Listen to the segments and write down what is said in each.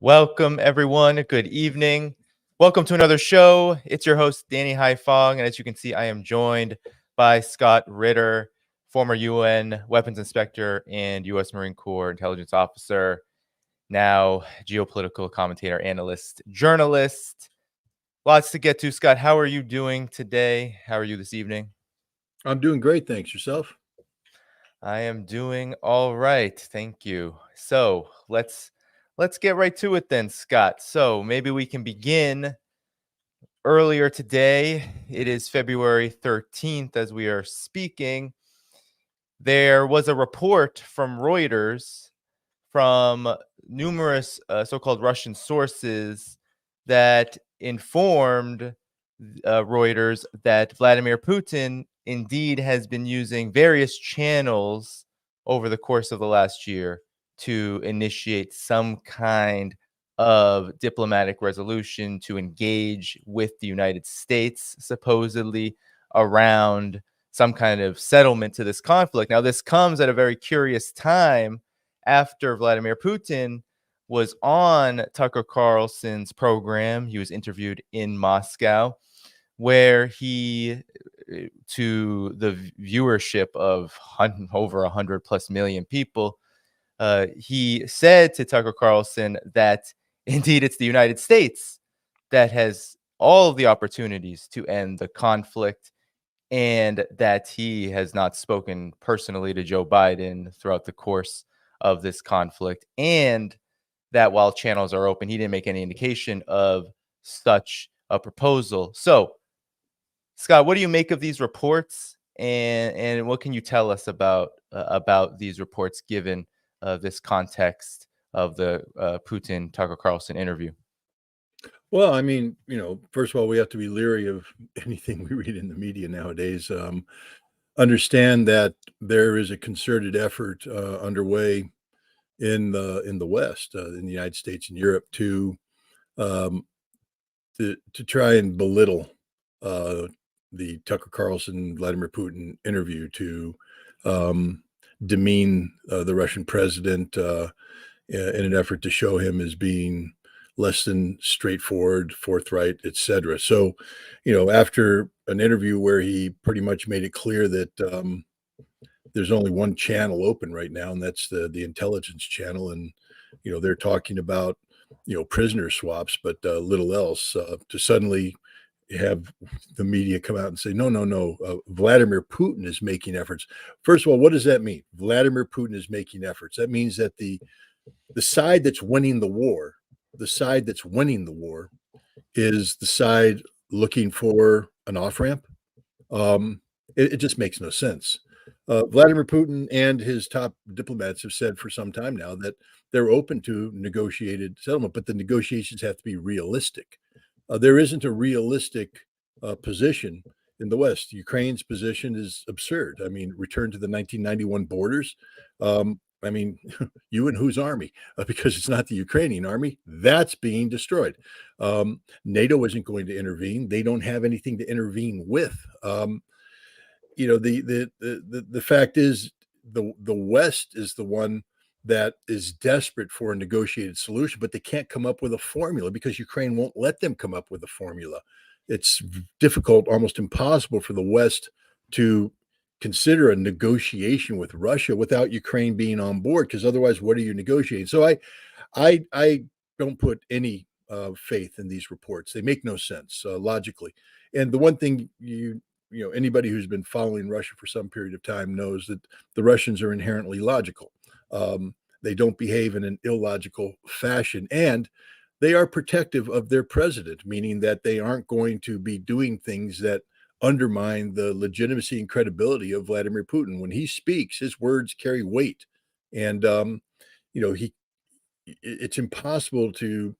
Welcome, everyone. Good evening. Welcome to another show. It's your host, Danny Dhaiphong. And as you can see, I am joined by Scott Ritter, former UN weapons inspector and U.S. Marine Corps intelligence officer, now geopolitical commentator, analyst, journalist. Lots to get to. Scott, how are you doing today? How are you this evening? I'm doing great. Thanks. Yourself? I am doing all right. Thank you. So let's get right to it then, Scott. So maybe we can begin earlier today, it is February 13th as we are speaking, there was a report from Reuters from numerous so-called Russian sources that informed Reuters that Vladimir Putin indeed has been using various channels over the course of the last year to initiate some kind of diplomatic resolution to engage with the United States, supposedly around some kind of settlement to this conflict. Now, this comes at a very curious time after Vladimir Putin was on Tucker Carlson's program. He was interviewed in Moscow, where he, to the viewership of over 100 plus million people, he said to Tucker Carlson that indeed it's the United States that has all of the opportunities to end the conflict, and that he has not spoken personally to Joe Biden throughout the course of this conflict, and that while channels are open, he didn't make any indication of such a proposal. So, Scott, what do you make of these reports, and what can you tell us about these reports given this context of the Putin Tucker Carlson interview? Well, I mean, first of all, we have to be leery of anything we read in the media nowadays. Understand that there is a concerted effort underway in the West, in the United States and Europe, um, to try and belittle uh, the Tucker Carlson Vladimir Putin interview, to demean the Russian president in an effort to show him as being less than straightforward, forthright, etc. So, after an interview where he pretty much made it clear that there's only one channel open right now, and that's the intelligence channel, and they're talking about prisoner swaps, but little else. To suddenly have the media come out and say, no, no, no, Vladimir Putin is making efforts. First of all, what does that mean? Vladimir Putin is making efforts. That means that the side that's winning the war, is the side looking for an off ramp. It just makes no sense. Vladimir Putin and his top diplomats have said for some time now that they're open to negotiated settlement, but the negotiations have to be realistic. There isn't a realistic position in the West. Ukraine's position is absurd. I mean, return to the 1991 borders. I mean, you and whose army? Because it's not the Ukrainian army. That's being destroyed. NATO isn't going to intervene. They don't have anything to intervene with. The fact is, the West is the one that is desperate for a negotiated solution, but they can't come up with a formula because Ukraine won't let them come up with a formula. It's difficult, almost impossible for the West to consider a negotiation with Russia without Ukraine being on board, because otherwise, what are you negotiating? So I don't put any faith in these reports. They make no sense logically. And the one thing anybody who's been following Russia for some period of time knows that the Russians are inherently logical. They don't behave in an illogical fashion, and they are protective of their president, meaning that they aren't going to be doing things that undermine the legitimacy and credibility of Vladimir Putin. When he speaks, his words carry weight, and it's impossible to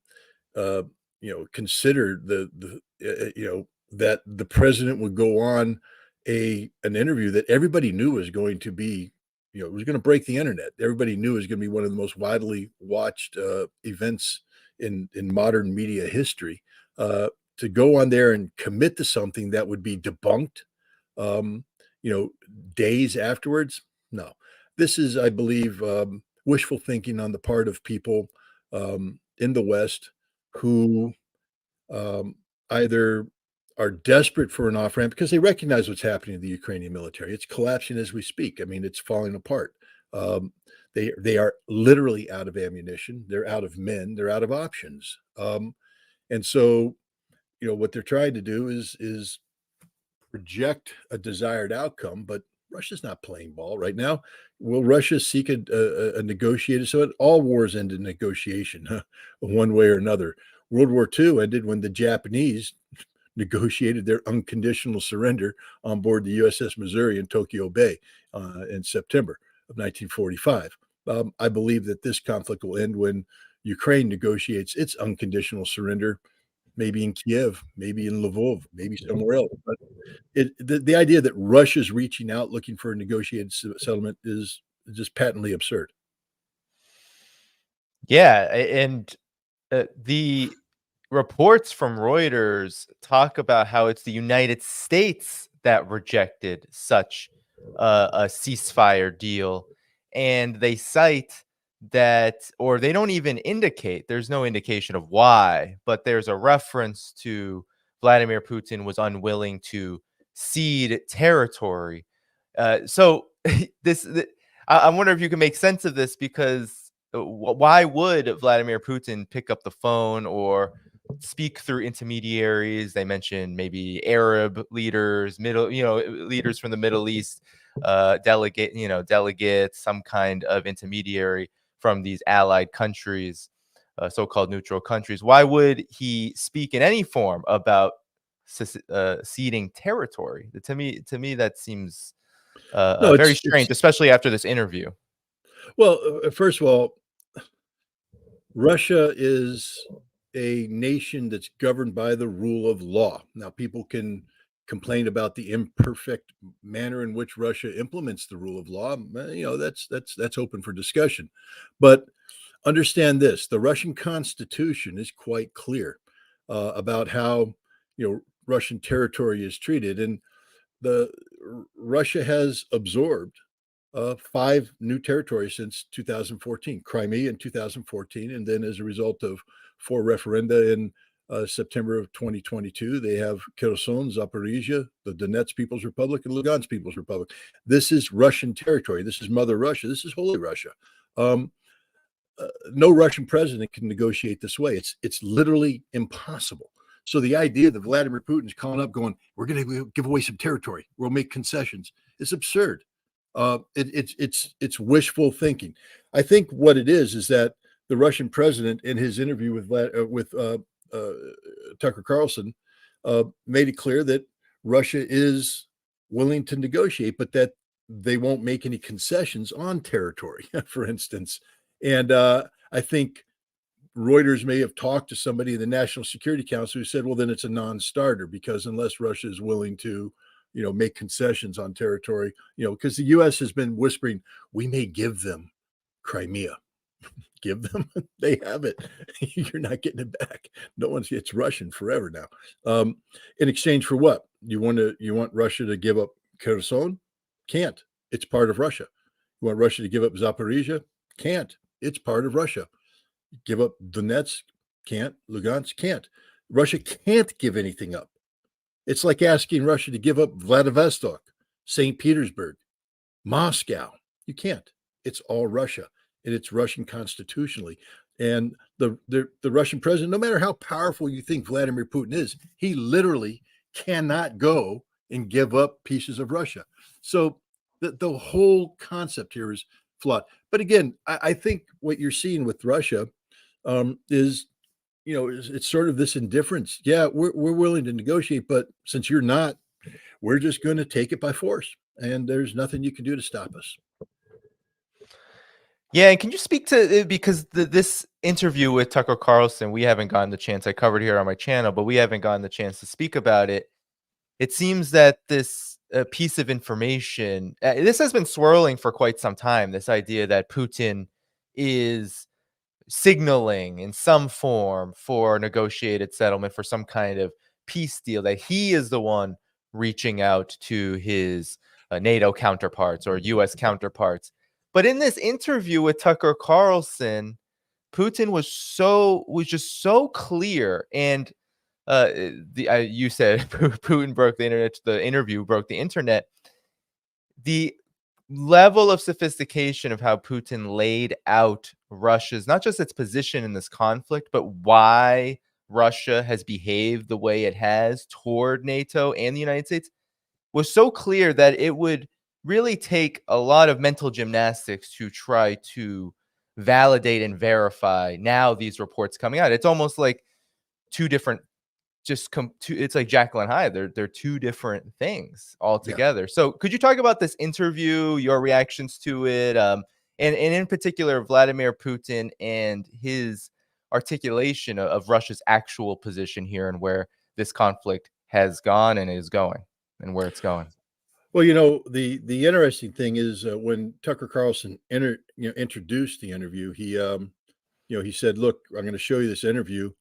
consider that the president would go on an interview that everybody knew was going to be, it was going to break the internet. Everybody knew it was going to be one of the most widely watched events in modern media history. To go on there and commit to something that would be debunked, um, days afterwards. No, this is, I believe, wishful thinking on the part of people in the West who um, either are desperate for an off ramp because they recognize what's happening to the Ukrainian military. It's collapsing as we speak. I mean, it's falling apart. Um, they are literally out of ammunition. They're out of men. They're out of options. And so, what they're trying to do is project a desired outcome, but Russia's not playing ball right now. Will Russia seek a negotiated? So all wars end in negotiation, one way or another. World War II ended when the Japanese negotiated their unconditional surrender on board the USS Missouri in Tokyo Bay in September of 1945. I believe that this conflict will end when Ukraine negotiates its unconditional surrender, maybe in Kiev, maybe in Lvov, maybe somewhere else. But the idea that Russia's reaching out looking for a negotiated settlement is just patently absurd. Yeah, and the reports from Reuters talk about how it's the United States that rejected such a ceasefire deal, and they cite that, or they don't even indicate. There's no indication of why, but there's a reference to Vladimir Putin was unwilling to cede territory. So this, I wonder if you can make sense of this, because why would Vladimir Putin pick up the phone or speak through intermediaries? They mentioned maybe Arab leaders, leaders from the Middle East, delegates, some kind of intermediary from these allied countries, so-called neutral countries. Why would he speak in any form about ceding territory? To me, that seems No, very strange, especially after this interview. well, first of all, Russia is a nation that's governed by the rule of law. Now, people can complain about the imperfect manner in which Russia implements the rule of law. That's open for discussion. But understand this: the Russian Constitution is quite clear about how Russian territory is treated, and the Russia has absorbed 5 new territories since 2014, Crimea in 2014, and then as a result of 4 referenda in September of 2022, they have Kherson, Zaporizhia, the Donetsk People's Republic, and Lugansk People's Republic. This is Russian territory. This is Mother Russia. This is Holy Russia. No Russian president can negotiate this way. It's literally impossible. So the idea that Vladimir Putin's calling up, going, "We're going to give away some territory. We'll make concessions," is absurd. It's wishful thinking. I think what it is that the Russian president, in his interview with Tucker Carlson, made it clear that Russia is willing to negotiate, but that they won't make any concessions on territory, for instance. And I think Reuters may have talked to somebody in the National Security Council who said, well, then it's a non-starter, because unless Russia is willing to make concessions on territory, because the U.S. has been whispering, we may give them Crimea. Give them, they have it. You're not getting it back. It's Russian forever now. In exchange for what? You want Russia to give up Kherson? Can't. It's part of Russia. You want Russia to give up Zaporizhia? Can't. It's part of Russia. Give up Donetsk? Can't. Lugansk? Can't. Russia can't give anything up. It's like asking Russia to give up Vladivostok, St. Petersburg, Moscow. You can't. It's all Russia, and it's Russian constitutionally. And the Russian president, no matter how powerful you think Vladimir Putin is, he literally cannot go and give up pieces of Russia. So the whole concept here is flawed. But again, I think what you're seeing with Russia is, it's sort of this indifference. Yeah, we're willing to negotiate, but since you're not, we're just going to take it by force, and there's nothing you can do to stop us. Yeah, and can you speak to, because this interview with Tucker Carlson, we haven't gotten the chance. I covered here on my channel, but we haven't gotten the chance to speak about it. It seems that this piece of information, this has been swirling for quite some time. This idea that Putin is signaling in some form for a negotiated settlement, for some kind of peace deal, that he is the one reaching out to his NATO counterparts or US counterparts. But in this interview with Tucker Carlson, Putin was just so clear. And you said Putin broke the internet. The interview broke the internet. The level of sophistication of how Putin laid out Russia's, not just its position in this conflict, but why Russia has behaved the way it has toward NATO and the United States, was so clear that it would really take a lot of mental gymnastics to try to validate and verify now these reports coming out. It's almost like two different just it's like Jekyll and Hyde. They're two different things Yeah. altogether. So could you talk about this interview, your reactions to it, and in particular Vladimir Putin and his articulation of Russia's actual position here and where this conflict has gone and is going and where it's going? Well, the interesting thing is when Tucker Carlson introduced the interview, he said, "Look, I'm going to show you this interview.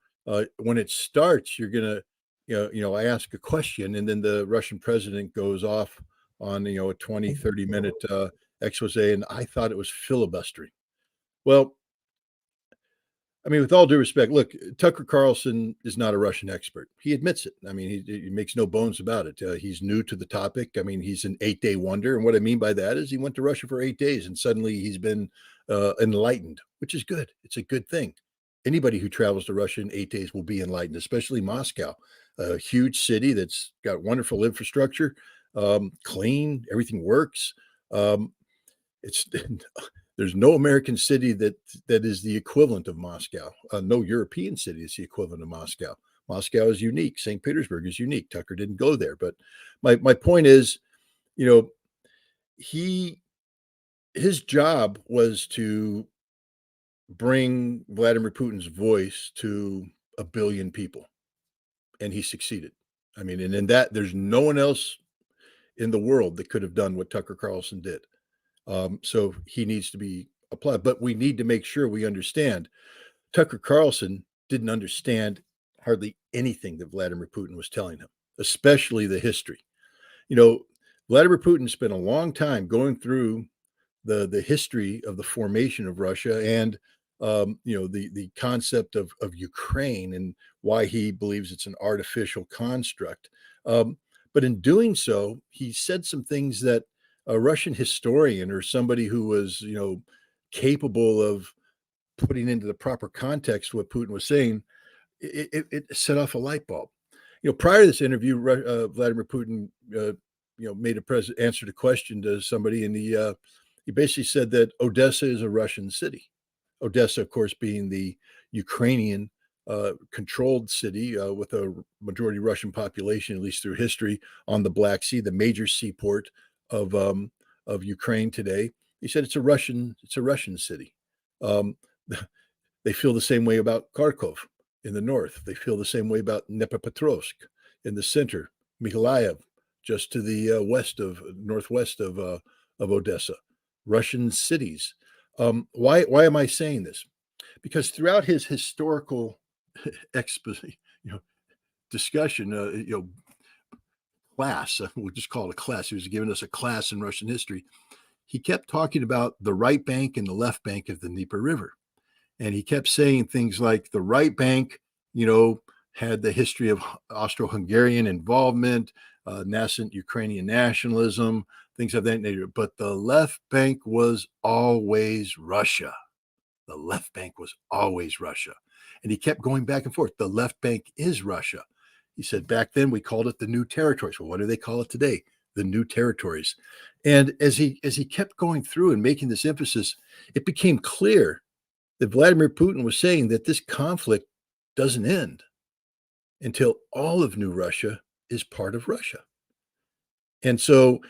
When it starts, you're going to, I ask a question, and then the Russian president goes off on, a 20, 30-minute expose, and I thought it was filibustering. Well, I mean, with all due respect, look, Tucker Carlson is not a Russian expert. He admits it. I mean, he makes no bones about it. He's new to the topic. I mean, he's an 8-day wonder. And what I mean by that is he went to Russia for 8 days and suddenly he's been enlightened, which is good. It's a good thing. Anybody who travels to Russia in 8 days will be enlightened, especially Moscow, a huge city that's got wonderful infrastructure, clean, everything works. It's There's no American city that is the equivalent of Moscow. No European city is the equivalent of Moscow. Moscow is unique. St. Petersburg is unique. Tucker didn't go there, but my point is, his job was to bring Vladimir Putin's voice to 1 billion people, and he succeeded. I mean, and in that, there's no one else in the world that could have done what Tucker Carlson did. So he needs to be applauded, but we need to make sure we understand Tucker Carlson didn't understand hardly anything that Vladimir Putin was telling him, especially the history. Vladimir Putin spent a long time going through the history of the formation of Russia and the concept of Ukraine and why he believes it's an artificial construct. But in doing so, he said some things that a Russian historian or somebody who was, capable of putting into the proper context what Putin was saying, it set off a light bulb. Prior to this interview, Vladimir Putin, made answered a question to somebody, and he basically said that Odessa is a Russian city. Odessa, of course, being the Ukrainian controlled city with a majority Russian population, at least through history, on the Black Sea, the major seaport of Ukraine today. He said it's a Russian city. They feel the same way about Kharkov in the north. They feel the same way about Dnipropetrovsk in the center, Mykolaiv just to the northwest of Odessa. Russian cities. Why am I saying this? Because throughout his historical discussion, class, we'll just call it a class. He was giving us a class in Russian history. He kept talking about the right bank and the left bank of the Dnieper River. And he kept saying things like the right bank, had the history of Austro-Hungarian involvement, nascent Ukrainian nationalism, things of that nature. But the left bank was always Russia. The left bank was always Russia. And he kept going back and forth. The left bank is Russia. He said, back then we called it the New Territories. Well, what do they call it today? The New Territories. And as he kept going through and making this emphasis, it became clear that Vladimir Putin was saying that this conflict doesn't end until all of New Russia is part of Russia. And so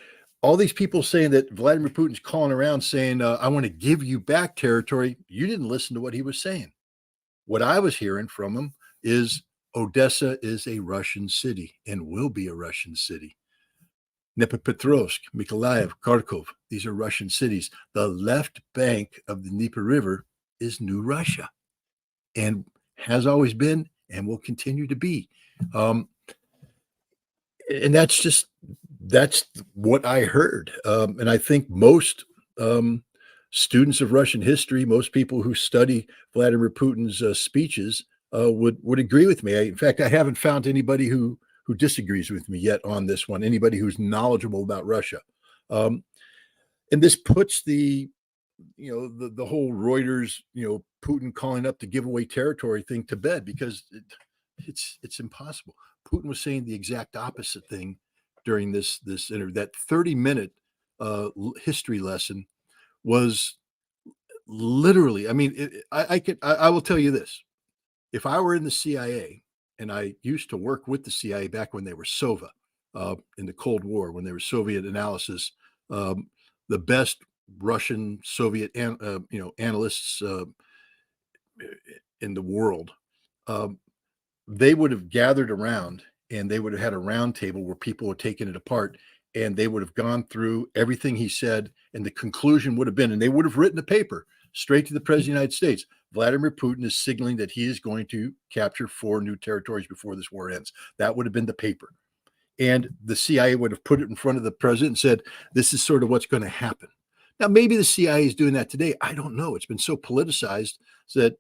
all these people saying that Vladimir Putin's calling around saying, I want to give you back territory, you didn't listen to what he was saying. What I was hearing from him is Odessa is a Russian city and will be a Russian city. Dnipropetrovsk, Mykolaiv, Kharkov, these are Russian cities. The left bank of the Dnieper River is New Russia and has always been and will continue to be. And that's what I heard. And I think most students of Russian history, most people who study Vladimir Putin's speeches would agree with me. In fact, I haven't found anybody who disagrees with me yet on this one, anybody who's knowledgeable about Russia. And this puts the whole Reuters, Putin calling up to give away territory thing to bed, because it's impossible. Putin was saying the exact opposite thing during this interview. That 30-minute history lesson was literally, I mean, I will tell you this. If I were in the CIA and I used to work with the CIA back when they were SOVA in the Cold War, when they were Soviet analysis. The best Russian Soviet analysts in the world, they would have gathered around and they would have had a round table where people had taken it apart, and they would have gone through everything he said, and the conclusion would have been, and they would have written a paper straight to the President of the United States. Vladimir Putin is signaling that he is going to capture 4 new territories before this war ends. That would have been the paper. And the CIA would have put it in front of the president and said, this is sort of what's going to happen. Now, maybe the CIA is doing that today. I don't know. It's been so politicized that,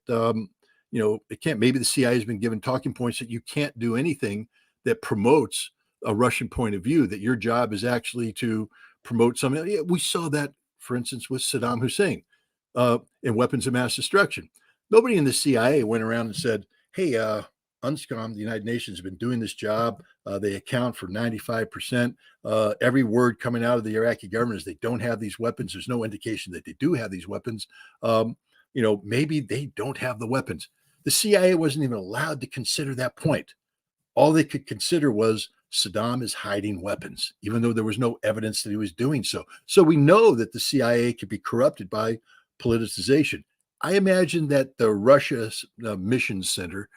it can't. Maybe the CIA has been given talking points that you can't do anything that promotes a Russian point of view, that your job is actually to promote something. Yeah, we saw that, for instance, with Saddam Hussein and weapons of mass destruction. Nobody in the CIA went around and said, hey, UNSCOM, the United Nations, have been doing this job. They account for 95%. Every word coming out of the Iraqi government is they don't have these weapons. There's no indication that they do have these weapons. Maybe they don't have the weapons. The CIA wasn't even allowed to consider that point. All they could consider was Saddam is hiding weapons, even though there was no evidence that he was doing so. So we know that the CIA could be corrupted by politicization. I imagine that the Russia Mission Center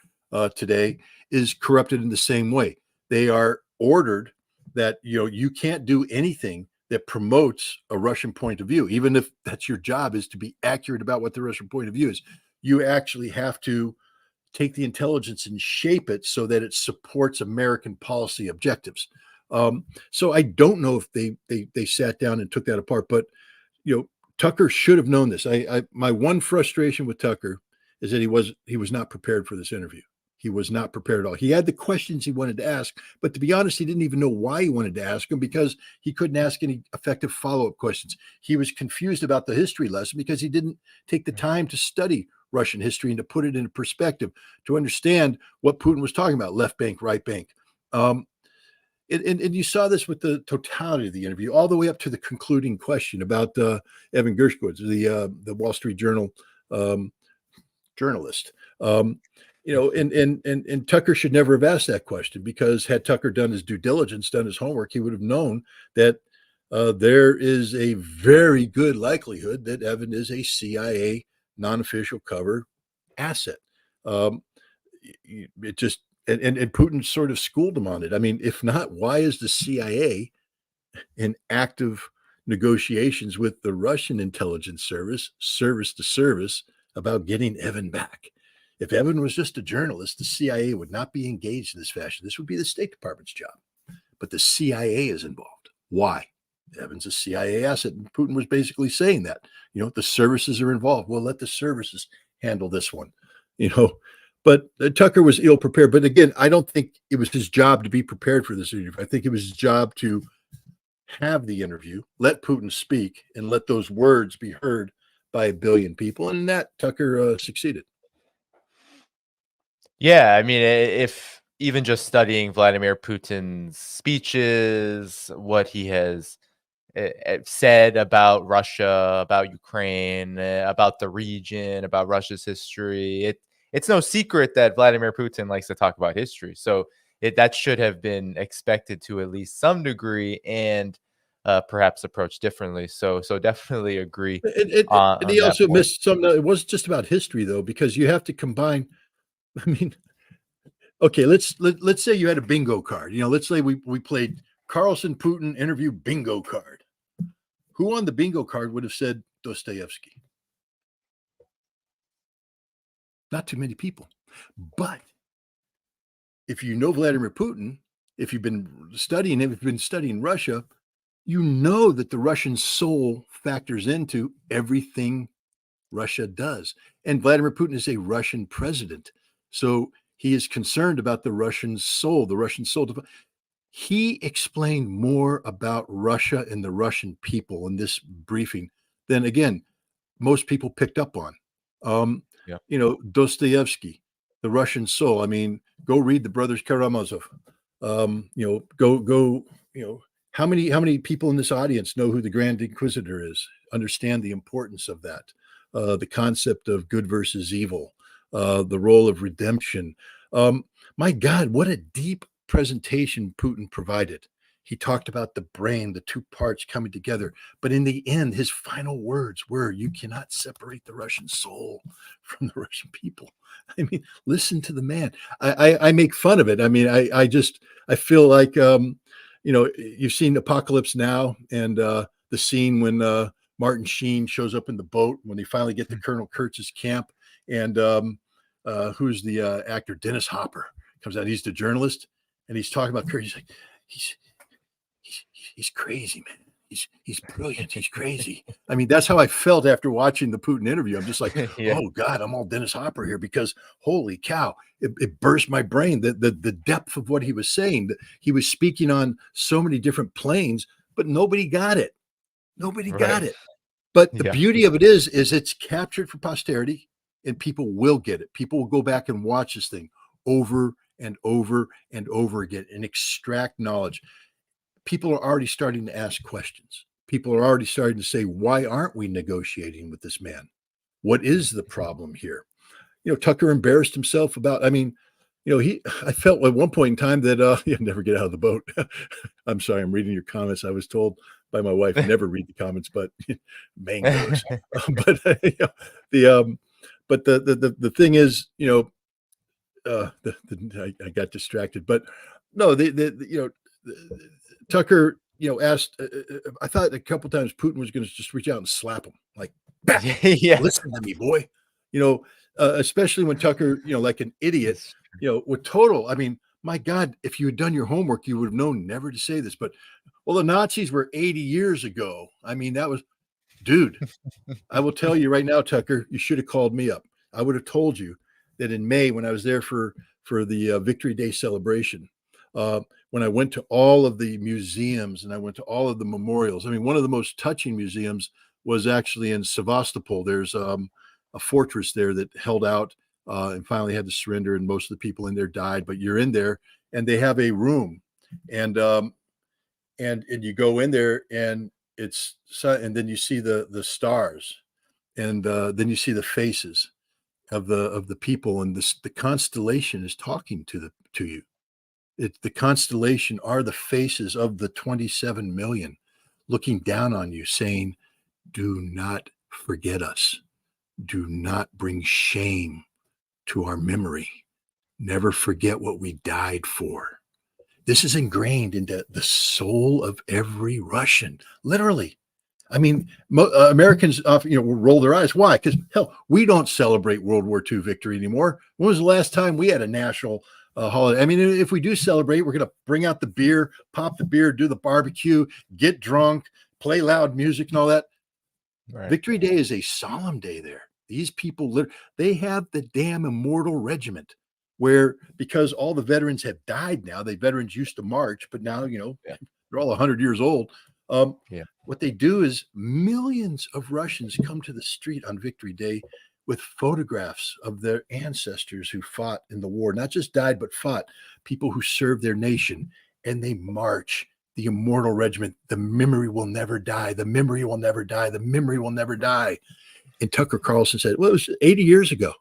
today is corrupted in the same way. They are ordered that you can't do anything that promotes a Russian point of view, even if that's your job, is to be accurate about what the Russian point of view is. You actually have to take the intelligence and shape it so that it supports American policy objectives. So I don't know if they sat down and took that apart, but Tucker should have known this. My one frustration with Tucker is that he was not prepared for this interview. He was not prepared at all. He had the questions he wanted to ask, but to be honest, he didn't even know why he wanted to ask them, because he couldn't ask any effective follow-up questions. He was confused about the history lesson because he didn't take the time to study Russian history and to put it into perspective, to understand what Putin was talking about, left bank, right bank. And you saw this with the totality of the interview, all the way up to the concluding question about Evan Gershkovich, the Wall Street Journal journalist. And Tucker should never have asked that question, because had Tucker done his due diligence, done his homework, he would have known that there is a very good likelihood that Evan is a CIA non-official cover asset. It just and Putin sort of schooled him on it. I mean, if not, why is the CIA in active negotiations with the Russian intelligence service to service, about getting Evan back? If Evan was just a journalist, the CIA would not be engaged in this fashion. This would be the State Department's job. But the CIA is involved. Why? Evan's a CIA asset. And Putin was basically saying that, the services are involved. Well, let the services handle this one, But Tucker was ill prepared. But again, I don't think it was his job to be prepared for this interview. I think it was his job to have the interview, let Putin speak, and let those words be heard by a billion people. And in that, Tucker succeeded. Yeah, I mean, if even just studying Vladimir Putin's speeches, what he has said about Russia, about Ukraine, about the region, about Russia's history, it's no secret that Vladimir Putin likes to talk about history. So that should have been expected to at least some degree, and perhaps approach differently. So definitely agree And he on that also point. missed some. It wasn't just about history, though, because you have to combine. I mean, okay, let's say you had a bingo card. Let's say we played Carlson Putin interview bingo card. Who on the bingo card would have said Dostoevsky? Not too many people. But if you know Vladimir Putin, if you've been studying him, if you've been studying Russia, you know that the Russian soul factors into everything Russia does. And Vladimir Putin is a Russian president. So he is concerned about the Russian soul, He explained more about Russia and the Russian people in this briefing than, again, most people picked up on. Yeah. Dostoevsky, the Russian soul. I mean, go read the Brothers Karamazov. How many people in this audience know who the Grand Inquisitor is? Understand the importance of that, the concept of good versus evil, the role of redemption. My God, what a deep presentation Putin provided. He talked about the brain, the two parts coming together. But in the end, his final words were, you cannot separate the Russian soul from the Russian people. I mean, listen to the man. I make fun of it. I mean, I feel like, you've seen Apocalypse Now, and the scene when Martin Sheen shows up in the boat when they finally get to Colonel Kurtz's camp. And who's the actor? Dennis Hopper comes out. He's the journalist, and he's talking about Kurt. He's like, he's crazy, man. He's brilliant. He's crazy. I mean, that's how I felt after watching the Putin interview. I'm just like, Yeah. oh God, I'm all Dennis Hopper here, because holy cow, it burst my brain. The depth of what he was saying. He was speaking on so many different planes, but nobody got it. Nobody got it. But the beauty of it is it's captured for posterity, and people will get it. People will go back and watch this thing over and over and over again and extract knowledge. People are already starting to ask questions. People are already starting to say, why aren't we negotiating with this man? What is the problem here? Tucker embarrassed himself about, I felt at one point in time that you never get out of the boat. I'm sorry, I'm reading your comments. I was told by my wife, never read the comments, but mangoes. But the thing is, I got distracted, but no, Tucker, asked. I thought a couple times Putin was going to just reach out and slap him, like, listen to me, boy. Especially when Tucker, like an idiot, with total. I mean, my God, if you had done your homework, you would have known never to say this. But well, the Nazis were 80 years ago. I mean, that was, dude. I will tell you right now, Tucker, you should have called me up. I would have told you that in May, when I was there for the Victory Day celebration, when I went to all of the museums and I went to all of the memorials. I mean, one of the most touching museums was actually in Sevastopol. There's a fortress there that held out and finally had to surrender, and most of the people in there died. But you're in there, and they have a room, and you go in there, and and then you see the stars, and then you see the faces of the people, and the constellation is talking to you. The constellation are the faces of the 27 million looking down on you, saying, do not forget us. Do not bring shame to our memory. Never forget what we died for. This is ingrained into the soul of every Russian, literally. I mean, Americans often, will roll their eyes. Why? Because, hell, we don't celebrate World War II victory anymore. When was the last time we had a national holiday? I mean, if we do celebrate, we're going to bring out the beer, pop the beer, do the barbecue, get drunk, play loud music and all that. Right. Victory Day is a solemn day there. These people, they have the damn Immortal regiment, where, because all the veterans have died now, the veterans used to march, but now, they're all 100 years old. What they do is millions of Russians come to the street on Victory Day with photographs of their ancestors who fought in the war, not just died, but fought, people who served their nation, and they march the Immortal regiment. The memory will never die. The memory will never die. The memory will never die. And Tucker Carlson said, well, it was 80 years ago.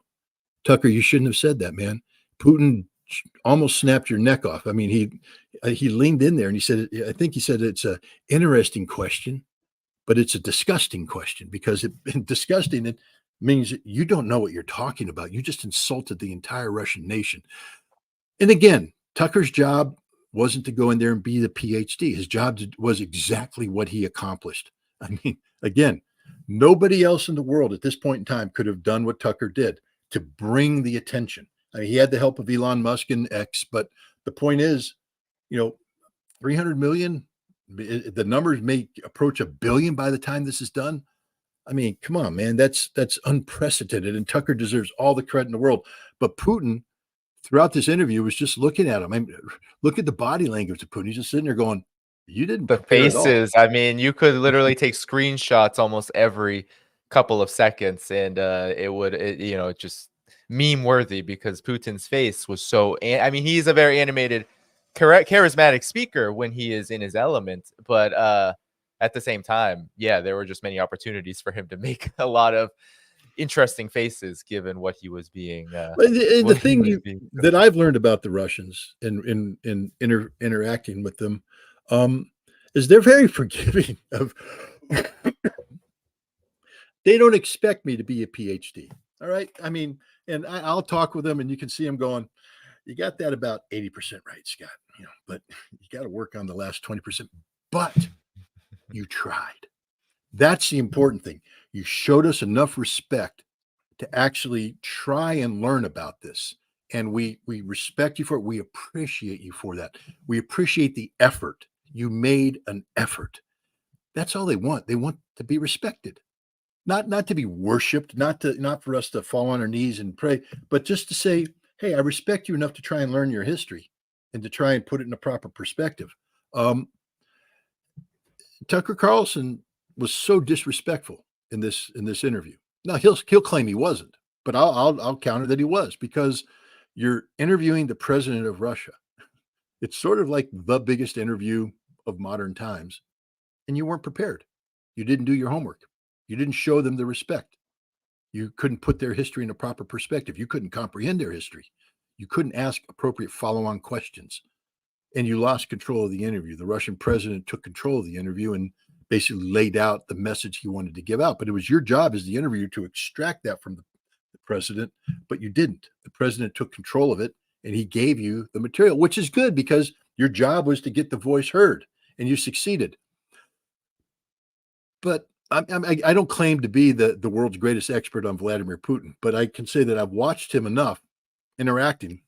Tucker, you shouldn't have said that, man. Putin almost snapped your neck off. I mean, he leaned in there and he said, I think he said, it's an interesting question, but it's a disgusting question, because disgusting, it means you don't know what you're talking about. You just insulted the entire Russian nation. And again, Tucker's job wasn't to go in there and be the PhD. His job was exactly what he accomplished. I mean, again, nobody else in the world at this point in time could have done what Tucker did to bring the attention. I mean, he had the help of Elon Musk and X, but the point is, 300 million, the numbers may approach 1 billion by the time this is done. I mean, come on, man, that's unprecedented, and Tucker deserves all the credit in the world. But Putin, throughout this interview, was just looking at him. I mean, look at the body language of Putin. He's just sitting there going, you didn't the faces. I mean, you could literally take screenshots almost every couple of seconds, and it just meme worthy, because Putin's face was so. I mean, he's a very animated, charismatic speaker when he is in his element, but at the same time, yeah, there were just many opportunities for him to make a lot of interesting faces given what he was being But the what he thing was being that I've learned about the Russians in interacting with them, is they're very forgiving of they don't expect me to be a PhD. All right. I mean, and I'll talk with them and you can see them going, you got that about 80% right, Scott, but you got to work on the last 20%. But you tried. That's the important thing. You showed us enough respect to actually try and learn about this. And we respect you for it. We appreciate you for that. We appreciate the effort. You made an effort. That's all they want. They want to be respected. Not to be worshipped, not for us to fall on our knees and pray, but just to say, hey, I respect you enough to try and learn your history and to try and put it in a proper perspective. Tucker Carlson was so disrespectful in this interview. Now he'll claim he wasn't, but I'll counter that he was, because you're interviewing the president of Russia. It's sort of like the biggest interview of modern times, and you weren't prepared. You didn't do your homework. You didn't show them the respect. You couldn't put their history in a proper perspective. You couldn't comprehend their history. You couldn't ask appropriate follow-on questions. And you lost control of the interview. The Russian president took control of the interview and basically laid out the message he wanted to give out. But it was your job as the interviewer to extract that from the president, but you didn't. The president took control of it and he gave you the material, which is good because your job was to get the voice heard and you succeeded. But I don't claim to be the world's greatest expert on Vladimir Putin, but I can say that I've watched him enough interacting.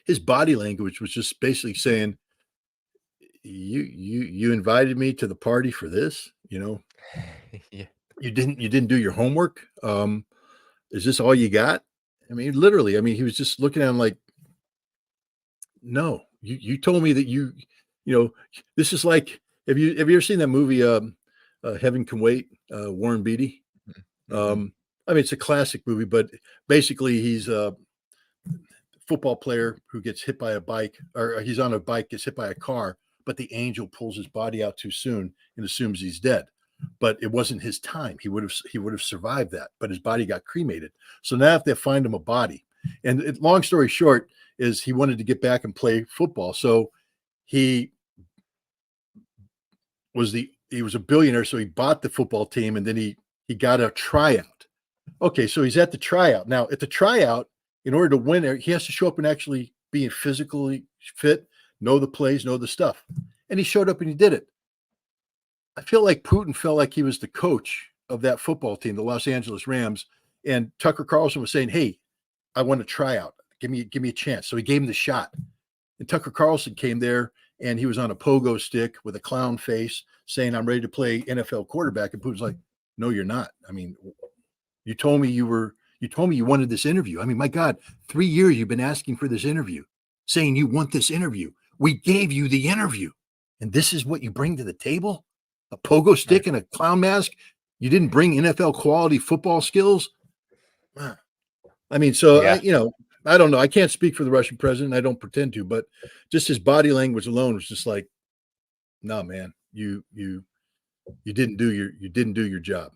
His body language was just basically saying, you invited me to the party for this, yeah. you didn't do your homework. Is this all you got? I mean, literally, he was just looking at him like, no, you told me that this is like, have you ever seen that movie, Heaven Can Wait, Warren Beatty? Mm-hmm. It's a classic movie, but basically he's a football player who gets hit by a bike, or he's on a bike, gets hit by a car, but the angel pulls his body out too soon and assumes he's dead. But it wasn't his time. He would have survived that, but his body got cremated. So now if they find him a body, and long story short is he wanted to get back and play football. So he was a billionaire. So he bought the football team and then he got a tryout. Okay. So he's at the tryout. Now at the tryout, in order to win, he has to show up and actually be physically fit, know the plays, know the stuff. And he showed up and he did it. I feel like Putin felt like he was the coach of that football team, the Los Angeles Rams. And Tucker Carlson was saying, hey, I want to try out. Give me a chance. So he gave him the shot. And Tucker Carlson came there and he was on a pogo stick with a clown face saying, I'm ready to play NFL quarterback. And Putin's like, no, you're not. You told me you wanted this interview. My God, 3 years you've been asking for this interview, saying you want this interview. We gave you the interview. And this is what you bring to the table? A pogo stick and a clown mask? You didn't bring NFL quality football skills? So, Yeah. I don't know. I can't speak for the Russian president. I don't pretend to, but just his body language alone was just like, no, man, you didn't do your job.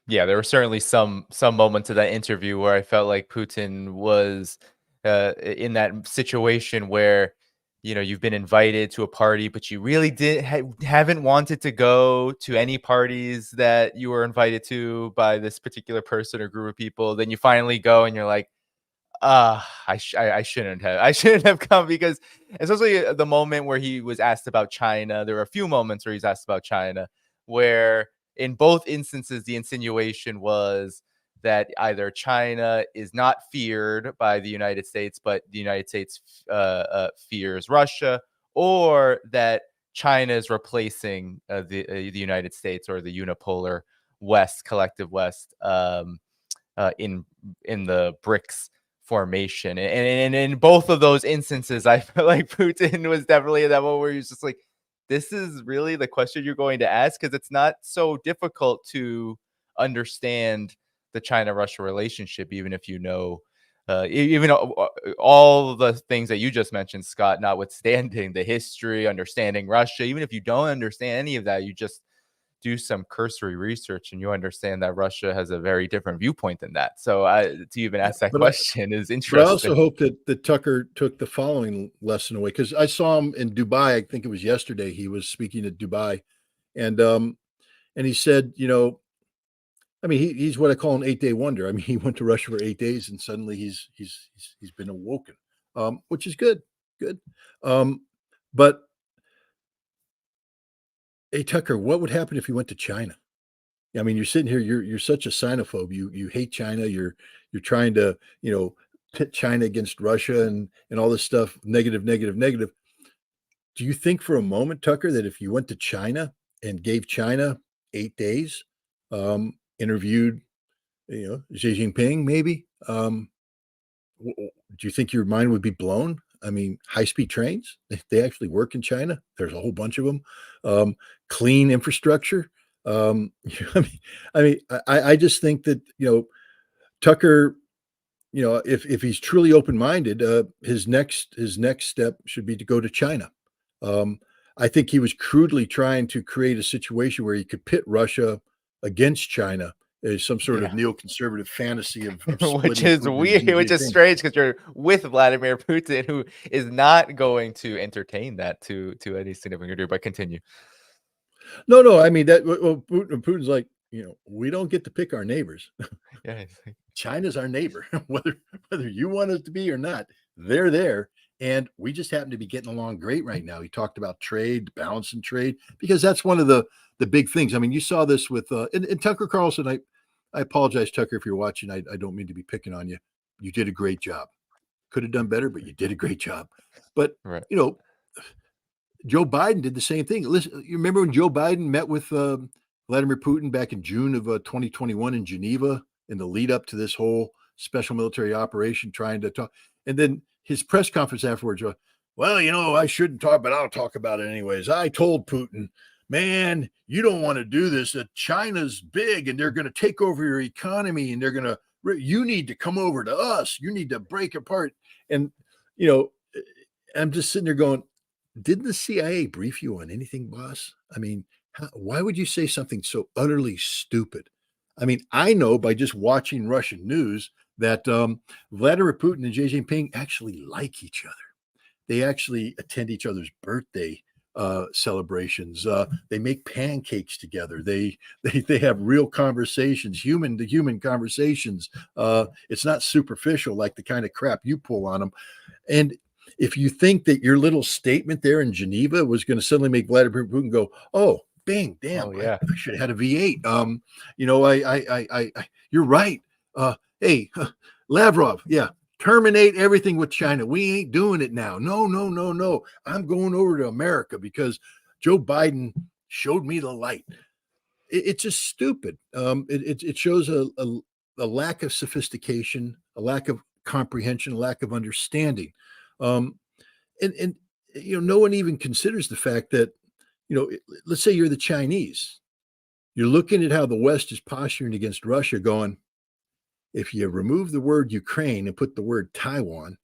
Yeah, there were certainly some moments of that interview where I felt like Putin was in that situation where you've been invited to a party, but you really haven't wanted to go to any parties that you were invited to by this particular person or group of people. Then you finally go, and you're like, I shouldn't have. I shouldn't have come, because especially the moment where he was asked about China. There were a few moments where he's asked about China where in both instances the insinuation was that either China is not feared by the United States, but the United States fears Russia, or that China is replacing the United States, or the unipolar West, collective West, in the BRICS formation. And in both of those instances, I feel like Putin was definitely in that moment where he's just like, this is really the question you're going to ask? Because it's not so difficult to understand the China-Russia relationship, even if even all the things that you just mentioned, Scott, notwithstanding the history, understanding Russia, even if you don't understand any of that, you just do some cursory research and you understand that Russia has a very different viewpoint than that. So to even ask that question is interesting. But I also hope that Tucker took the following lesson away, because I saw him in Dubai. I think it was yesterday. He was speaking at Dubai, and he said, I mean, he's what I call an 8-day wonder. I mean, he went to Russia for 8 days, and suddenly he's been awoken, which is good. But hey, Tucker, what would happen if you went to China? I mean, you're sitting here, you're such a xenophobe. You hate China. You're trying to, pit China against Russia and all this stuff, negative. Do you think for a moment, Tucker, that if you went to China and gave China 8 days, interviewed, Xi Jinping, maybe, do you think your mind would be blown? I mean, high-speed trains, they actually work in China. There's a whole bunch of them. Clean infrastructure. I just think that, Tucker, if he's truly open-minded, his next step should be to go to China. I think he was crudely trying to create a situation where he could pit Russia against China as some sort of neoconservative fantasy of which is weird, which is strange, because you're with Vladimir Putin, who is not going to entertain that to any significant degree. But continue. No, I mean that. Well, Putin's like, we don't get to pick our neighbors. Yeah, China's our neighbor, whether you want us to be or not. They're there, and we just happen to be getting along great right now. He talked about trade, balance in trade, because that's one of the big things. I mean, you saw this with and Tucker Carlson. I apologize, Tucker, if you're watching. I don't mean to be picking on you. You did a great job. Could have done better, but you did a great job. But right. Joe Biden did the same thing. Listen, you remember when Joe Biden met with Vladimir Putin back in June of 2021 in Geneva in the lead up to this whole special military operation, trying to talk, and then his press conference afterwards, well, I shouldn't talk, but I'll talk about it anyways. I told Putin, man, you don't want to do this. China's big and they're going to take over your economy, and you need to come over to us. You need to break apart. And, I'm just sitting there going, didn't the CIA brief you on anything, boss? I mean, why would you say something so utterly stupid? I mean, I know by just watching Russian news that Vladimir Putin and Xi Jinping actually like each other. They actually attend each other's birthday celebrations. They make pancakes together. They have real conversations, human to human conversations. It's not superficial like the kind of crap you pull on them. And if you think that your little statement there in Geneva was going to suddenly make Vladimir Putin go, oh, bang, damn, I should have had a V8. You're right. Hey, Lavrov, terminate everything with China. We ain't doing it now. No. I'm going over to America because Joe Biden showed me the light. It's just stupid. It shows a lack of sophistication, a lack of comprehension, a lack of understanding. And no one even considers the fact that, let's say you're the Chinese. You're looking at how the West is posturing against Russia, going, if you remove the word Ukraine and put the word Taiwan,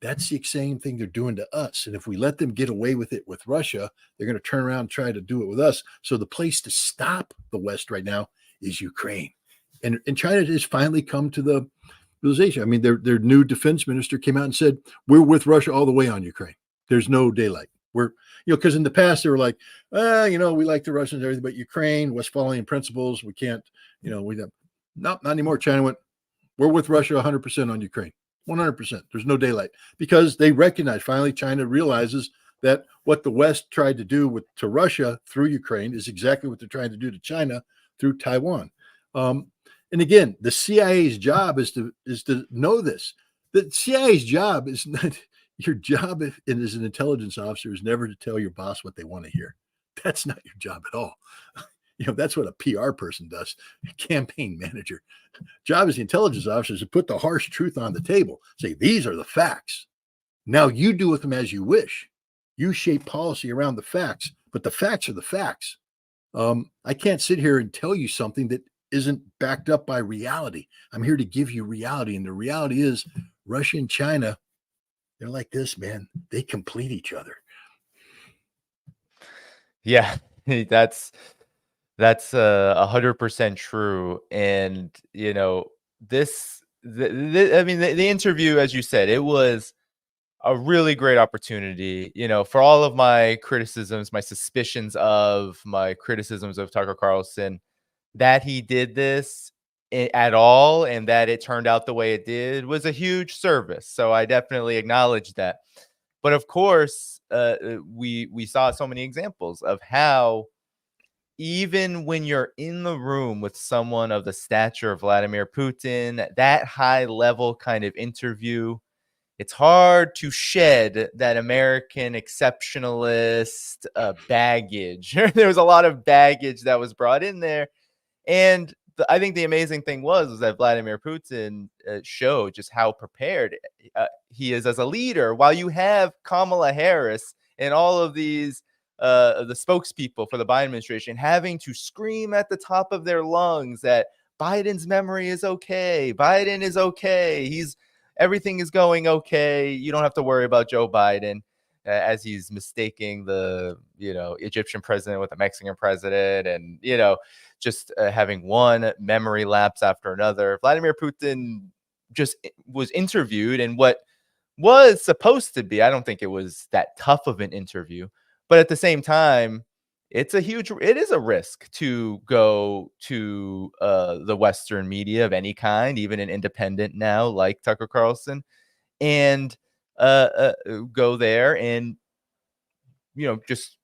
that's the same thing they're doing to us. And if we let them get away with it with Russia, they're going to turn around and try to do it with us. So the place to stop the West right now is Ukraine. And China has finally come to the realization. I mean, their new defense minister came out and said, we're with Russia all the way on Ukraine. There's no daylight. We're, because in the past they were like, we like the Russians and everything, but Ukraine, Westphalian principles, we can't, not anymore. China went, we're with Russia 100% on Ukraine, 100%. There's no daylight, because they recognize, finally, China realizes that what the West tried to do to Russia through Ukraine is exactly what they're trying to do to China through Taiwan. And again, the CIA's job is to know this. The CIA's job is not, your job as an intelligence officer is never to tell your boss what they want to hear. That's not your job at all. That's what a PR person does, a campaign manager. Job as the intelligence officer is to put the harsh truth on the table, say, these are the facts. Now you do with them as you wish. You shape policy around the facts, but the facts are the facts. I can't sit here and tell you something that isn't backed up by reality. I'm here to give you reality. And the reality is Russia and China, they're like this, man. They complete each other. Yeah, that's That's 100% true. And you know, I mean, the interview, as you said, it was a really great opportunity. You know, for all of my criticisms, my suspicions of my criticisms of Tucker Carlson, that he did this at all and that it turned out the way it did was a huge service. So I definitely acknowledge that. But of course, we saw so many examples of how even when you're in the room with someone of the stature of Vladimir Putin, that high level kind of interview, it's hard to shed that American exceptionalist baggage. There was a lot of baggage that was brought in there. And I think the amazing thing was that Vladimir Putin showed just how prepared he is as a leader. While you have Kamala Harris and all of these the spokespeople for the Biden administration having to scream at the top of their lungs that Biden's memory is okay, Biden is okay, everything is going okay. You don't have to worry about Joe Biden. As he's mistaking the Egyptian president with a Mexican president, and just having one memory lapse after another. Vladimir Putin just was interviewed, and what was supposed to be, I don't think it was that tough of an interview, but at the same time, it is a risk to go to the Western media of any kind, even an independent now like Tucker Carlson, and go there and just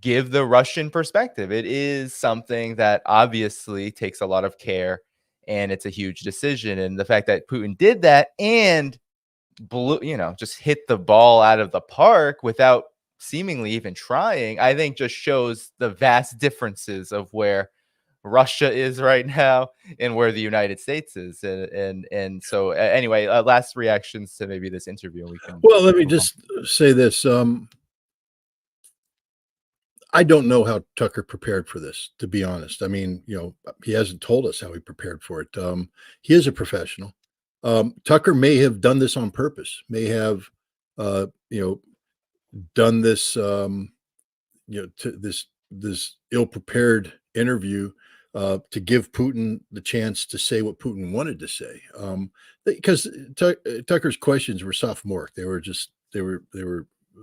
give the Russian perspective. It is something that obviously takes a lot of care, and it's a huge decision. And the fact that Putin did that and just hit the ball out of the park without seemingly even trying, I think just shows the vast differences of where Russia is right now and where the United States is. And so anyway, last reactions to maybe this interview. We can. Well, let me just say this. I don't know how Tucker prepared for this, to be honest. I mean, he hasn't told us how he prepared for it. He is a professional. Tucker may have done this on purpose, may have, done this, to this ill-prepared interview to give Putin the chance to say what Putin wanted to say. Because Tucker's questions were sophomoric. They were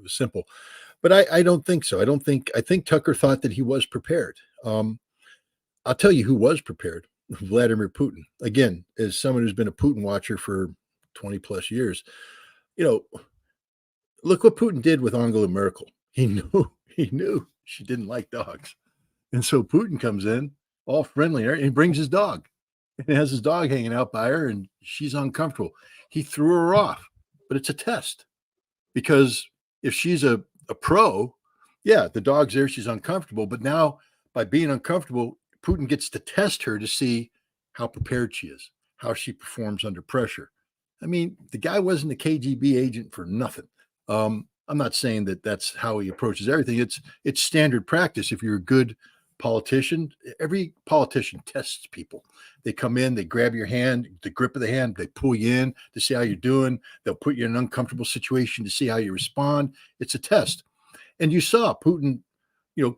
simple. But I don't think so. I think Tucker thought that he was prepared. I'll tell you who was prepared: Vladimir Putin. Again, as someone who's been a Putin watcher for 20 plus years, look what Putin did with Angela Merkel. He knew she didn't like dogs. And so Putin comes in all friendly and he brings his dog and has his dog hanging out by her and she's uncomfortable. He threw her off, but it's a test, because if she's a pro, yeah, the dog's there, she's uncomfortable. But now by being uncomfortable, Putin gets to test her to see how prepared she is, how she performs under pressure. I mean, the guy wasn't a KGB agent for nothing. I'm not saying that that's how he approaches everything. It's standard practice. If you're a good politician, every politician tests people. They come in, they grab your hand, the grip of the hand, they pull you in to see how you're doing. They'll put you in an uncomfortable situation to see how you respond. It's a test. And you saw Putin,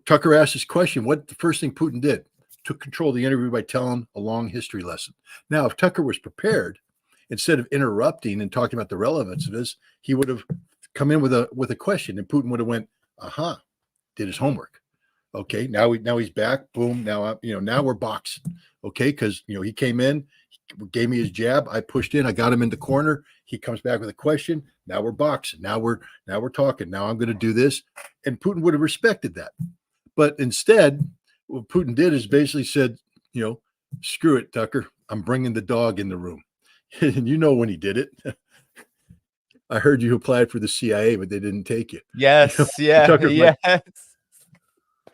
Tucker asked this question. What the first thing Putin did? Took control of the interview by telling a long history lesson. Now, if Tucker was prepared, instead of interrupting and talking about the relevance of this, he would have come in with a question, and Putin would have went, aha, did his homework. Okay, now he's back. Boom. Now now we're boxing. Okay, because he came in, he gave me his jab. I pushed in. I got him in the corner. He comes back with a question. Now we're boxing. Now we're talking. Now I'm going to do this, and Putin would have respected that. But instead, what Putin did is basically said, screw it, Tucker. I'm bringing the dog in the room. And when he did it, I heard you applied for the CIA, but they didn't take you. Yes. Yeah. Tucker, yes.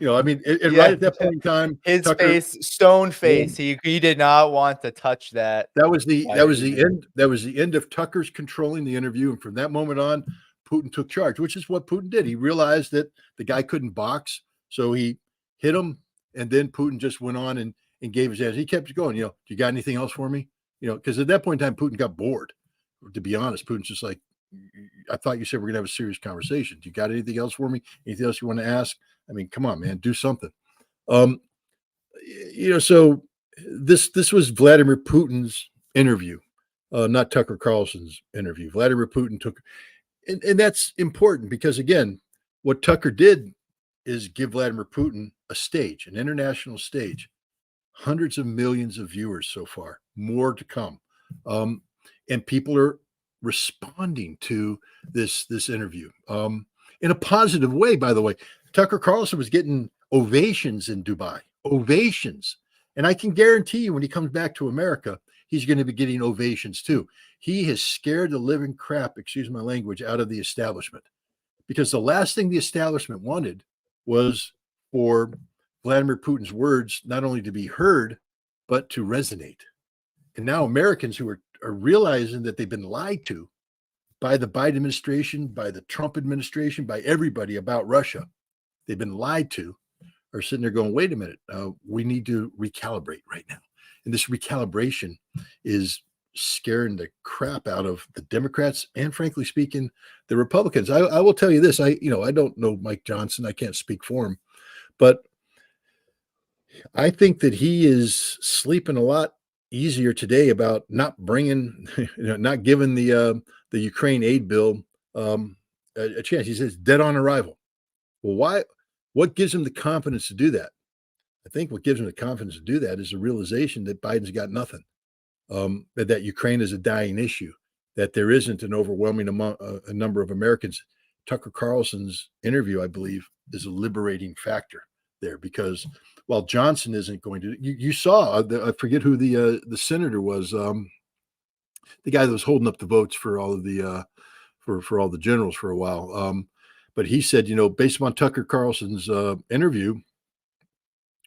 I mean, right at that point in time, his Tucker, face, stone face. He did not want to touch that. That was the end. That was the end of Tucker's controlling the interview, and from that moment on, Putin took charge, which is what Putin did. He realized that the guy couldn't box, so he hit him, and then Putin just went on and gave his answer. He kept going. Do you got anything else for me? Because at that point in time, Putin got bored. To be honest, Putin's just like, I thought you said we're gonna have a serious conversation. Do you got anything else for me? Anything else you want to ask? I mean, come on, man, do something. So this was Vladimir Putin's interview, not Tucker Carlson's interview. Vladimir Putin took, and that's important because again, what Tucker did is give Vladimir Putin a stage, an international stage. Hundreds of millions of viewers so far, more to come, and people are responding to this interview in a positive way. By the way, Tucker Carlson was getting ovations in Dubai, ovations, and I can guarantee you when he comes back to America, he's going to be getting ovations too. He has scared the living crap, excuse my language, out of the establishment because the last thing the establishment wanted was for Vladimir Putin's words not only to be heard, but to resonate. And now Americans who are realizing that they've been lied to by the Biden administration, by the Trump administration, by everybody about Russia, they've been lied to, are sitting there going, wait a minute, we need to recalibrate right now. And this recalibration is scaring the crap out of the Democrats and, frankly speaking, the Republicans. I will tell you this. I don't know Mike Johnson. I can't speak for him, but I think that he is sleeping a lot easier today about not bringing, not giving the Ukraine aid bill a chance. He says dead on arrival. Well, why? What gives him the confidence to do that? I think what gives him the confidence to do that is the realization that Biden's got nothing, that Ukraine is a dying issue, that there isn't an overwhelming a number of Americans. Tucker Carlson's interview, I believe, is a liberating factor there because while Johnson isn't going to, you saw, I forget who the senator was, the guy that was holding up the votes for all of the for all the generals for a while. But he said, based upon Tucker Carlson's interview,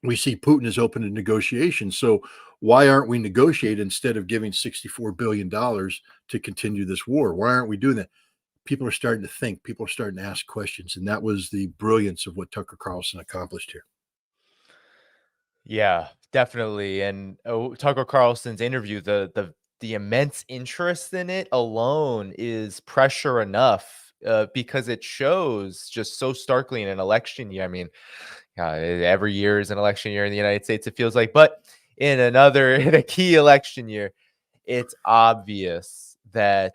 we see Putin is open to negotiations. So why aren't we negotiating instead of giving $64 billion to continue this war? Why aren't we doing that? People are starting to think. People are starting to ask questions. And that was the brilliance of what Tucker Carlson accomplished here. Yeah, definitely. And Tucker Carlson's interview, the immense interest in it alone is pressure enough because it shows just so starkly in an election year. I mean, every year is an election year in the United States, it feels like, but in a key election year, it's obvious that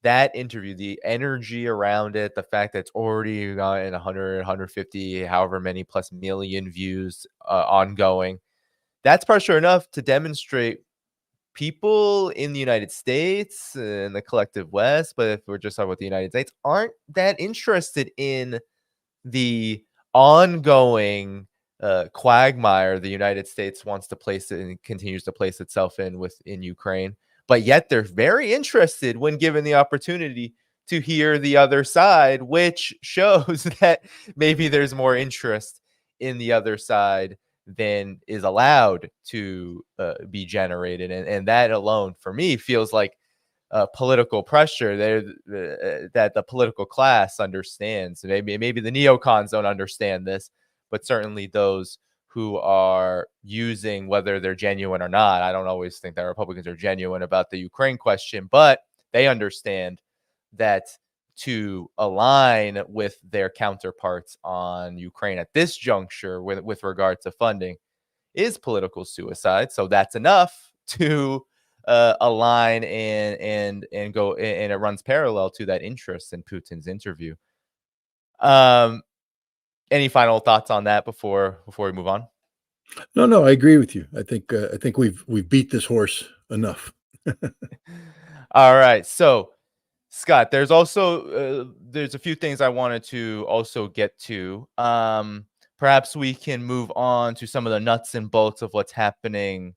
that interview, the energy around it, the fact that it's already gotten 100, 150, however many plus million views ongoing, that's pressure enough to demonstrate people in the United States and the collective West, but if we're just talking about the United States, aren't that interested in the ongoing quagmire the United States wants to place it and continues to place itself in Ukraine. But yet they're very interested when given the opportunity to hear the other side, which shows that maybe there's more interest in the other side than is allowed to be generated. And that alone, for me, feels like political pressure there that the political class understands. Maybe the neocons don't understand this, but certainly those who are using, whether they're genuine or not. I don't always think that Republicans are genuine about the Ukraine question, but they understand that to align with their counterparts on Ukraine at this juncture with regard to funding is political suicide. So that's enough to align and go, and it runs parallel to that interest in Putin's interview. Any final thoughts on that before we move on? No, I agree with you. I think we've beat this horse enough. All right, so Scott, there's also there's a few things I wanted to also get to. Perhaps we can move on to some of the nuts and bolts of what's happening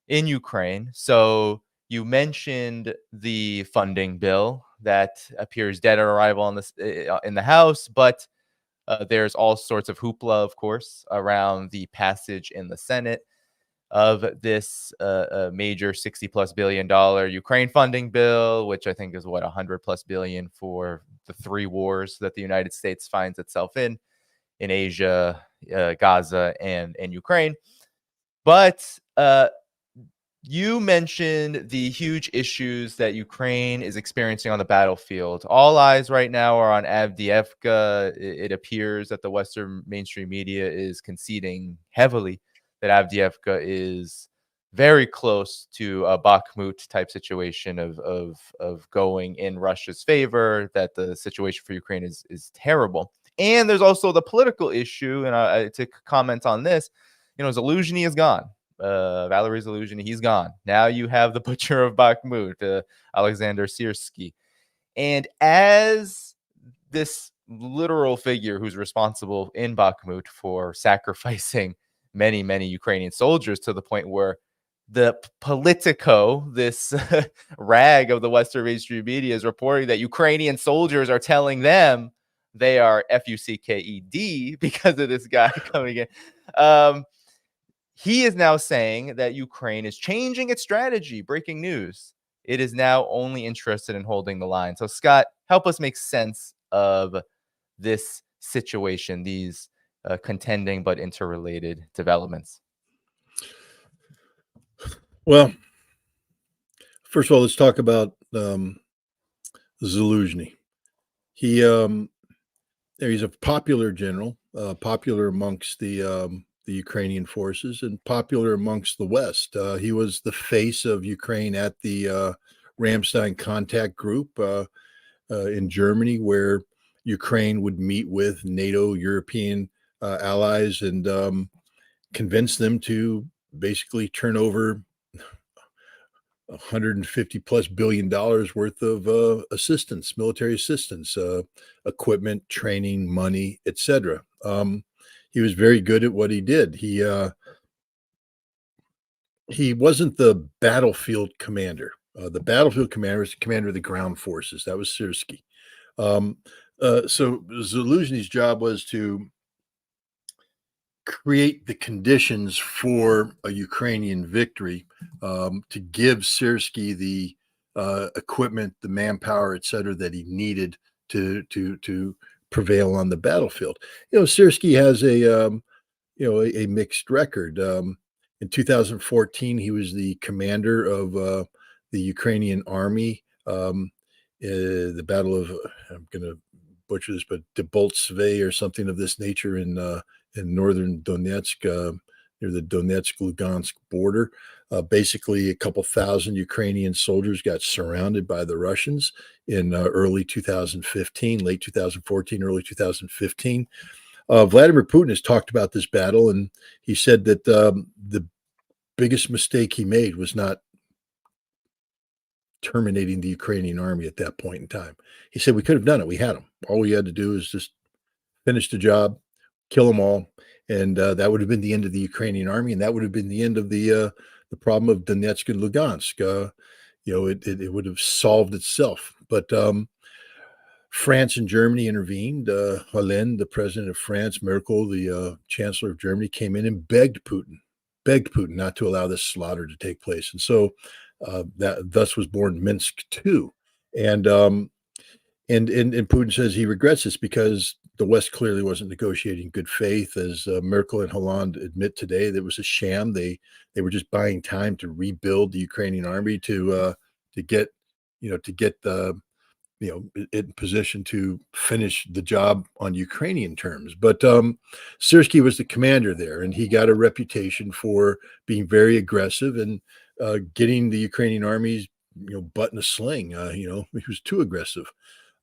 in Ukraine. So you mentioned the funding bill that appears dead on arrival in the House, but there's all sorts of hoopla, of course, around the passage in the Senate of this major $60+ billion Ukraine funding bill, which I think is what $100+ billion for the three wars that the United States finds itself in Asia, Gaza, and Ukraine. But you mentioned the huge issues that Ukraine is experiencing on the battlefield. All eyes right now are on Avdiivka. It appears that the Western mainstream media is conceding heavily that Avdiivka is very close to a Bakhmut type situation of going in Russia's favor, that the situation for Ukraine is terrible. And there's also the political issue, and to comment on this, Zaluzhny is gone. Valery Zaluzhny, he's gone. Now you have the butcher of Bakhmut, Alexander Syrskyi. And as this literal figure who's responsible in Bakhmut for sacrificing many, many Ukrainian soldiers to the point where the Politico, this rag of the Western mainstream media, is reporting that Ukrainian soldiers are telling them they are FUCKED because of this guy coming in. He is now saying that Ukraine is changing its strategy. Breaking news. It is now only interested in holding the line. So, Scott, help us make sense of this situation, these contending but interrelated developments. Well, first of all, let's talk about Zaluzhny. He's a popular general, popular amongst the Ukrainian forces and popular amongst the West. He was the face of Ukraine at the Ramstein contact group in Germany, where Ukraine would meet with NATO, European allies, and convince them to basically turn over $150+ billion worth of assistance, military assistance, equipment, training, money, etc. He was very good at what he did. He wasn't the battlefield commander. The battlefield commander was the commander of the ground forces. That was Syrskyi. So Zaluzhny's job was to create the conditions for a Ukrainian victory, to give Syrskyi the equipment, the manpower, etc., that he needed to prevail on the battlefield. Syrskyi has a mixed record. In 2014, he was the commander of the Ukrainian army. The Battle of, I'm going to butcher this, but Debaltseve or something of this nature in northern Donetsk, near the Donetsk-Lugansk border. Basically, a couple thousand Ukrainian soldiers got surrounded by the Russians in early 2015, late 2014, early 2015. Vladimir Putin has talked about this battle, and he said that the biggest mistake he made was not terminating the Ukrainian army at that point in time. He said, we could have done it. We had them. All we had to do is just finish the job, kill them all, and that would have been the end of the Ukrainian army, and that would have been the end of the problem of Donetsk and Lugansk. It would have solved itself. But France and Germany intervened. Hollande, the president of France, Merkel, the chancellor of Germany, came in and begged Putin not to allow this slaughter to take place. And so thus was born Minsk II. And Putin says he regrets this because the West clearly wasn't negotiating good faith. As Merkel and Hollande admit today, that was a sham. They were just buying time to rebuild the Ukrainian army to get the in position to finish the job on Ukrainian terms. But Syrskyi was the commander there, and he got a reputation for being very aggressive and getting the Ukrainian armies, butt in a sling. He was too aggressive.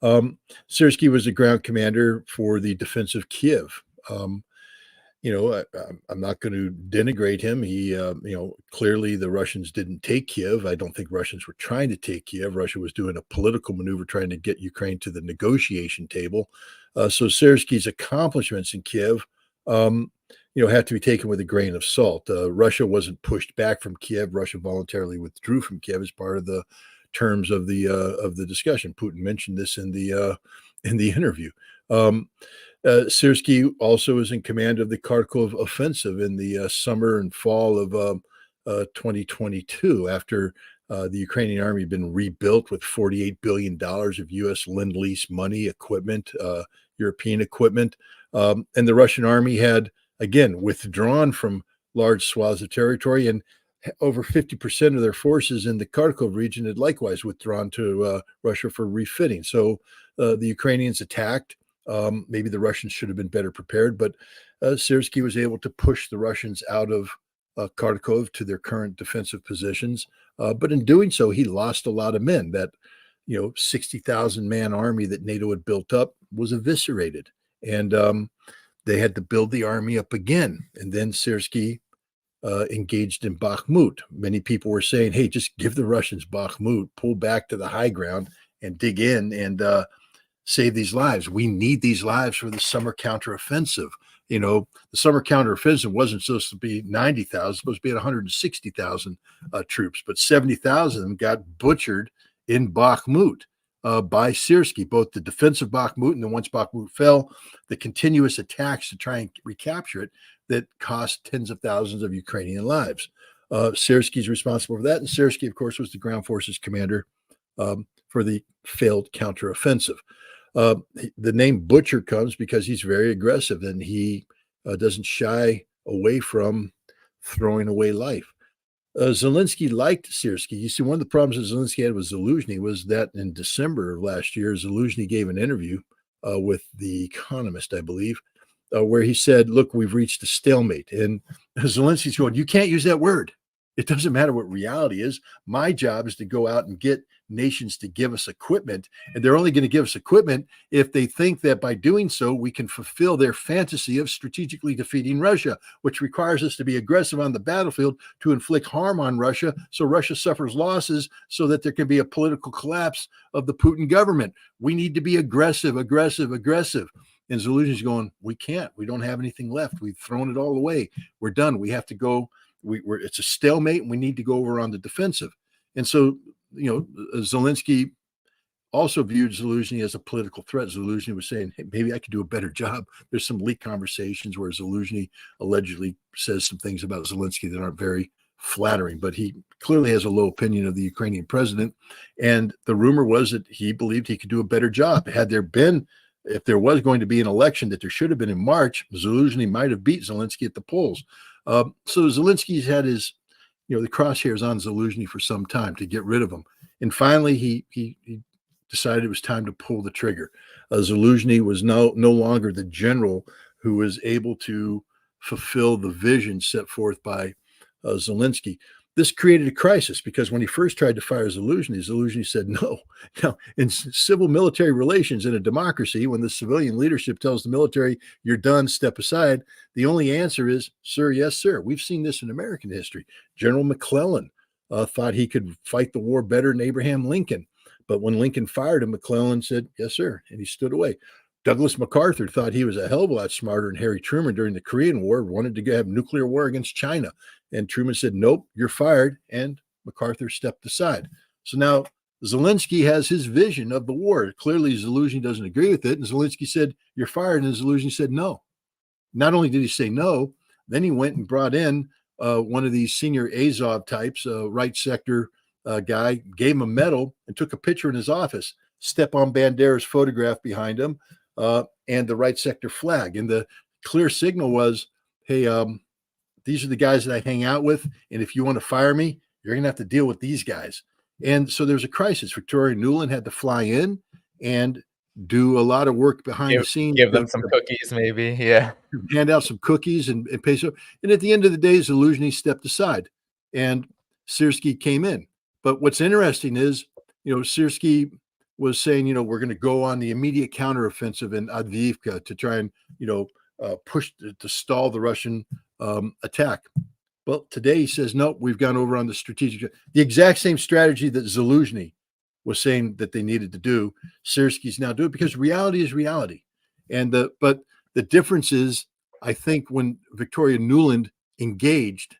Syrskyi was the ground commander for the defense of Kiev. I'm not going to denigrate him. He, clearly the Russians didn't take Kiev. I don't think Russians were trying to take Kiev. Russia was doing a political maneuver trying to get Ukraine to the negotiation table. So Syrskyi's accomplishments in Kiev, have to be taken with a grain of salt. Russia wasn't pushed back from Kiev. Russia voluntarily withdrew from Kiev as part of the terms of the discussion. Putin mentioned this in the interview. Syrskyi also was in command of the Kharkov offensive in the summer and fall of 2022, after the Ukrainian army had been rebuilt with $48 billion of U.S. Lend-Lease money, equipment, European equipment. And the Russian army had, again, withdrawn from large swaths of territory, and over 50% of their forces in the Kharkov region had likewise withdrawn to Russia for refitting. So the Ukrainians attacked. Maybe the Russians should have been better prepared, but Syrskyi was able to push the Russians out of Kharkov to their current defensive positions. But in doing so, he lost a lot of men. That 60,000 man army that NATO had built up was eviscerated, and they had to build the army up again. And then Syrskyi engaged in Bakhmut. Many people were saying, "Hey, just give the Russians Bakhmut, pull back to the high ground, and dig in and save these lives. We need these lives for the summer counteroffensive." The summer counteroffensive wasn't supposed to be 90,000, supposed to be at 160,000 troops, but 70,000 of them got butchered in Bakhmut by Syrskyi, both the defense of Bakhmut and then once Bakhmut fell, the continuous attacks to try and recapture it that cost tens of thousands of Ukrainian lives. Syrskyi is responsible for that, and Syrskyi, of course, was the ground forces commander for the failed counteroffensive. The name Butcher comes because he's very aggressive and he doesn't shy away from throwing away life. Zelensky liked Syrskyi. You see, one of the problems that Zelensky had with Zaluzhny was that in December of last year, Zaluzhny gave an interview with The Economist, I believe, where he said, "Look, we've reached a stalemate." And Zelensky's going, "You can't use that word. It doesn't matter what reality is. My job is to go out and get nations to give us equipment. And they're only going to give us equipment if they think that by doing so, we can fulfill their fantasy of strategically defeating Russia, which requires us to be aggressive on the battlefield to inflict harm on Russia so Russia suffers losses so that there can be a political collapse of the Putin government. We need to be aggressive, aggressive, aggressive." And Zelensky's going, "We can't. We don't have anything left. We've thrown it all away. We're done. We have to go. It's a stalemate, and we need to go over on the defensive." And so, Zelensky also viewed Zaluzhny as a political threat. Zaluzhny was saying, "Hey, maybe I could do a better job." There's some leaked conversations where Zaluzhny allegedly says some things about Zelensky that aren't very flattering, but he clearly has a low opinion of the Ukrainian president. And the rumor was that he believed he could do a better job. If there was going to be an election that there should have been in March, Zaluzhny might have beat Zelensky at the polls. So Zelensky's had his, the crosshairs on Zaluzhny for some time to get rid of him. And finally, he decided it was time to pull the trigger. Zaluzhny was no longer the general who was able to fulfill the vision set forth by Zelensky. This created a crisis because when he first tried to fire Zaluzhny said no. Now, in civil military relations in a democracy, when the civilian leadership tells the military, "You're done, step aside," the only answer is, "Sir, yes, sir." We've seen this in American history. General McClellan thought he could fight the war better than Abraham Lincoln. But when Lincoln fired him, McClellan said, "Yes, sir," and he stood away. Douglas MacArthur thought he was a hell of a lot smarter than Harry Truman during the Korean War, wanted to have nuclear war against China. And Truman said, "Nope, you're fired." And MacArthur stepped aside. So now Zelensky has his vision of the war. Clearly, Zaluzhny doesn't agree with it. And Zelensky said, "You're fired." And Zaluzhny said, "No." Not only did he say no, then he went and brought in one of these senior Azov types, right sector guy, gave him a medal and took a picture in his office. Stepan Bandera's photograph behind him and the right sector flag. And the clear signal was, "Hey, these are the guys that I hang out with. And if you want to fire me, you're going to have to deal with these guys." And so there's a crisis. Victoria Nuland had to fly in and do a lot of work behind the scenes. Give them some cookies, maybe. Yeah. Hand out some cookies and pay. And at the end of the day, Zaluzhny stepped aside and Syrskyi came in. But what's interesting is, Syrskyi was saying, we're going to go on the immediate counteroffensive in Avdiivka to try and, push to stall the Russian attack. Well, today he says, "Nope, we've gone over on the the exact same strategy that Zaluzhny was saying that they needed to do. Syrskyi's now doing it because reality is reality. But the difference is, I think when Victoria Nuland engaged,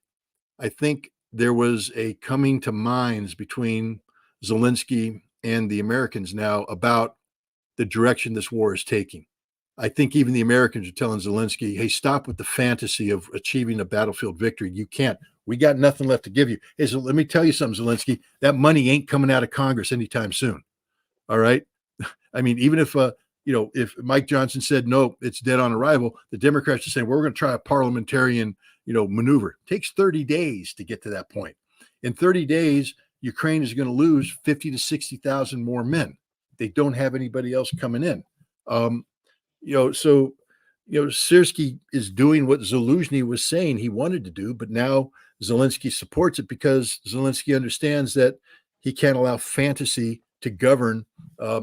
I think there was a coming to minds between Zelensky and the Americans now about the direction this war is taking. I think even the Americans are telling Zelensky, "Hey, stop with the fantasy of achieving a battlefield victory. You can't. We got nothing left to give you." Hey, so let me tell you something, Zelensky. That money ain't coming out of Congress anytime soon. All right. I mean, even if if Mike Johnson said no, it's dead on arrival, the Democrats are saying, "Well, we're going to try a parliamentarian, maneuver." It takes 30 days to get to that point. In 30 days, Ukraine is going to lose 50 to 60,000 more men. They don't have anybody else coming in. Syrskyi is doing what Zaluzhny was saying he wanted to do, but now Zelensky supports it because Zelensky understands that he can't allow fantasy to govern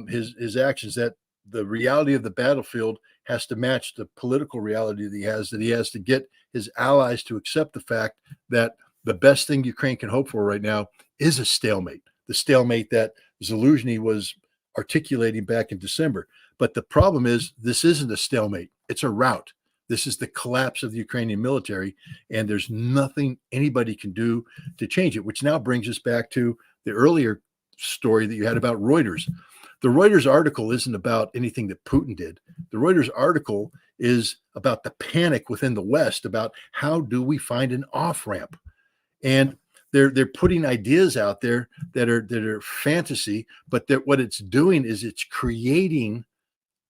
his actions, that the reality of the battlefield has to match the political reality that he has to get his allies to accept the fact that the best thing Ukraine can hope for right now is a stalemate, the stalemate that Zelensky was articulating back in December. But the problem is, this isn't a stalemate, it's a rout. This is the collapse of the Ukrainian military, and there's nothing anybody can do to change it, which now brings us back to the earlier story that you had about Reuters. The Reuters article isn't about anything that Putin did. The Reuters article is about the panic within the West about how do we find an off-ramp. And they're putting ideas out there that are fantasy, but that what it's doing is it's creating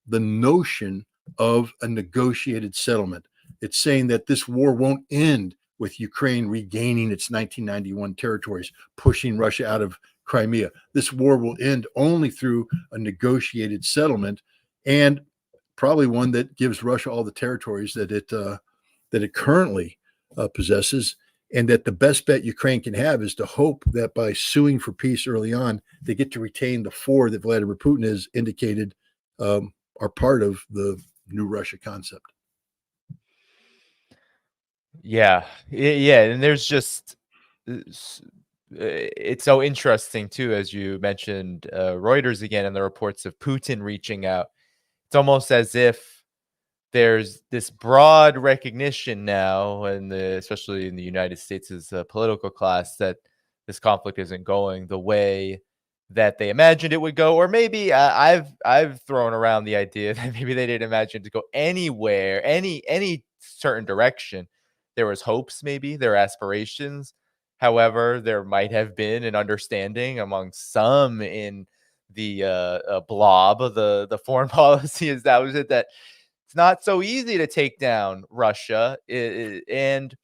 the notion of a negotiated settlement. It's saying that this war won't end with Ukraine regaining its 1991 territories, pushing Russia out of Crimea. This war will end only through a negotiated settlement, and probably one that gives Russia all the territories that it currently possesses, and that the best bet Ukraine can have is to hope that by suing for peace early on, they get to retain the four that Vladimir Putin has indicated are part of the new Russia concept. Yeah, and there's just it's so interesting too, as you mentioned, Reuters again, and the reports of Putin reaching out. It's almost as if there's this broad recognition now, and especially in the United States' political class, that this conflict isn't going the way that they imagined it would go, or maybe I've thrown around the idea that maybe they didn't imagine it to go anywhere, any certain direction. There was hopes, maybe there were aspirations. However, there might have been an understanding among some in the blob of the foreign policy establishment that it's not so easy to take down Russia, and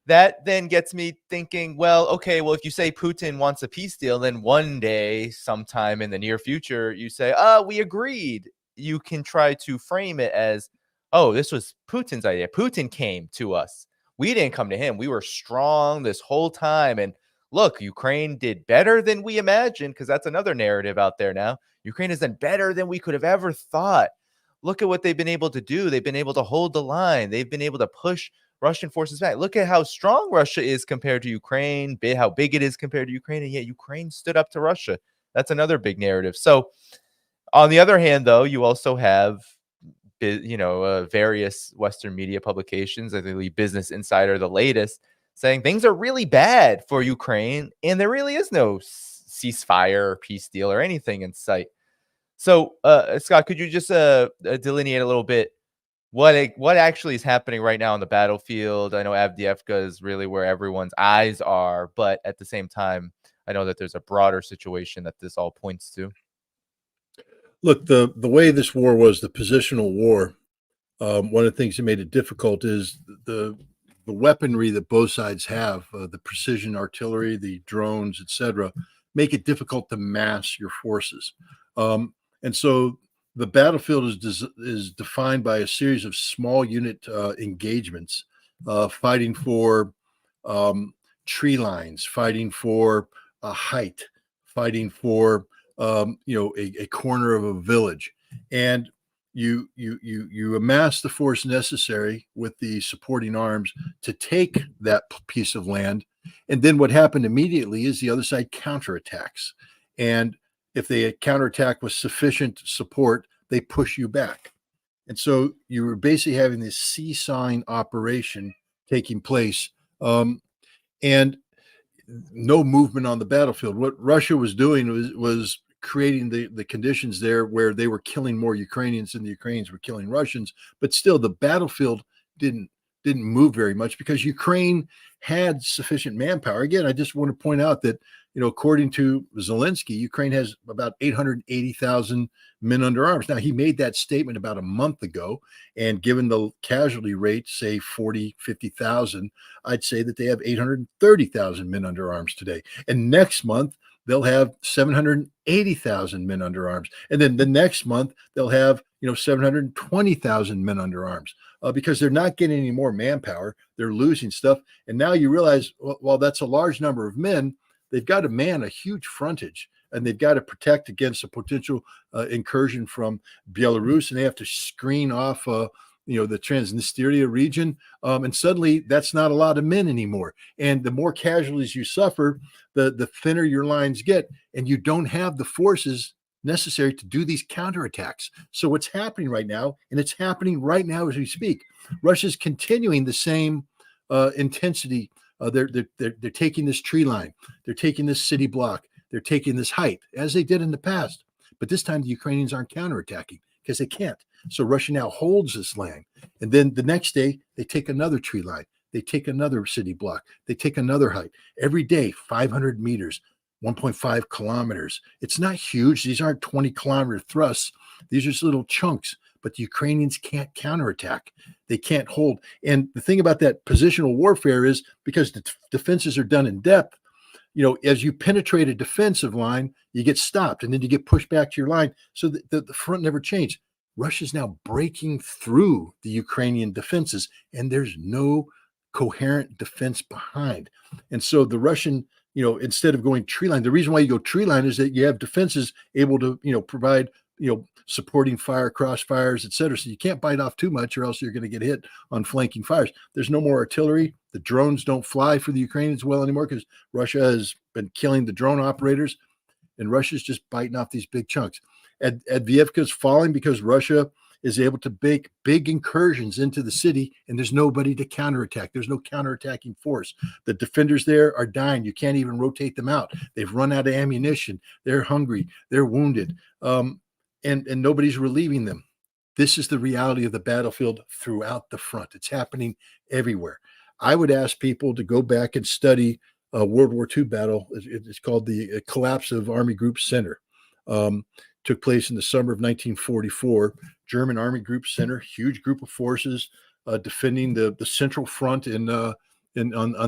that then gets me thinking, well, okay, well, if you say Putin wants a peace deal, then one day, sometime in the near future, you say, we agreed. You can try to frame it as, oh, this was Putin's idea. Putin came to us. We didn't come to him. We were strong this whole time. And look, Ukraine did better than we imagined, because that's another narrative out there now. Ukraine has done better than we could have ever thought. Look at what they've been able to do. They've been able to hold the line. They've been able to push Russian forces back. Look at how strong Russia is compared to Ukraine, how big it is compared to Ukraine, and yet Ukraine stood up to Russia. That's another big narrative. So, on the other hand, though, you also have, various Western media publications, I believe Business Insider, the latest, saying things are really bad for Ukraine, and there really is no ceasefire or peace deal or anything in sight. So, Scott, could you just delineate a little bit what actually is happening right now on the battlefield? I know Avdiivka is really where everyone's eyes are, but at the same time, I know that there's a broader situation that this all points to. Look, the way this war was, the positional war, one of the things that made it difficult is the weaponry that both sides have, the precision artillery, the drones, etc., make it difficult to mass your forces. And so the battlefield is defined by a series of small unit engagements, fighting for tree lines, fighting for a height, fighting for a corner of a village, and you amass the force necessary with the supporting arms to take that piece of land, and then what happened immediately is the other side counterattacks, and if they counterattack with sufficient support, they push you back. And so you were basically having this seesawing operation taking place, and no movement on the battlefield. What Russia was doing was creating the conditions there where they were killing more Ukrainians than the Ukrainians were killing Russians, but still the battlefield didn't move very much because Ukraine had sufficient manpower. Again, I just want to point out that, according to Zelensky, Ukraine has about 880,000 men under arms. Now, he made that statement about a month ago, and given the casualty rate, say 40, 50,000, I'd say that they have 830,000 men under arms today. And next month, they'll have 780,000 men under arms. And then the next month, they'll have, 720,000 men under arms because they're not getting any more manpower. They're losing stuff. And now you realize, well, while that's a large number of men, they've got to man a huge frontage and they've got to protect against a potential incursion from Belarus. And they have to screen off the Transnistria region. And suddenly that's not a lot of men anymore. And the more casualties you suffer, the thinner your lines get, and you don't have the forces necessary to do these counterattacks. So what's happening right now, and it's happening right now as we speak, Russia's continuing the same intensity. They're taking this tree line, they're taking this city block, they're taking this height, as they did in the past. But this time the Ukrainians aren't counterattacking because they can't. So Russia now holds this land. And then the next day, they take another tree line. They take another city block. They take another height. Every day, 500 meters, 1.5 kilometers. It's not huge. These aren't 20-kilometer thrusts. These are just little chunks. But the Ukrainians can't counterattack. They can't hold. And the thing about that positional warfare is because the defenses are done in depth, as you penetrate a defensive line, you get stopped and then you get pushed back to your line. So the front never changed. Russia's now breaking through the Ukrainian defenses, and there's no coherent defense behind. And so the Russian, instead of going tree line, the reason why you go tree line is that you have defenses able to, provide, supporting fire, crossfires, et cetera. So you can't bite off too much or else you're going to get hit on flanking fires. There's no more artillery. The drones don't fly for the Ukrainians well anymore because Russia has been killing the drone operators, and Russia's just biting off these big chunks. Adviivka is falling because Russia is able to make big incursions into the city, and there's nobody to counterattack. There's no counterattacking force. The defenders there are dying. You can't even rotate them out. They've run out of ammunition. They're hungry. They're wounded. And nobody's relieving them. This is the reality of the battlefield throughout the front. It's happening everywhere. I would ask people to go back and study World War II battle. It's called the Collapse of Army Group Center. Took place in the summer of 1944. German Army Group Center, huge group of forces defending the central front on the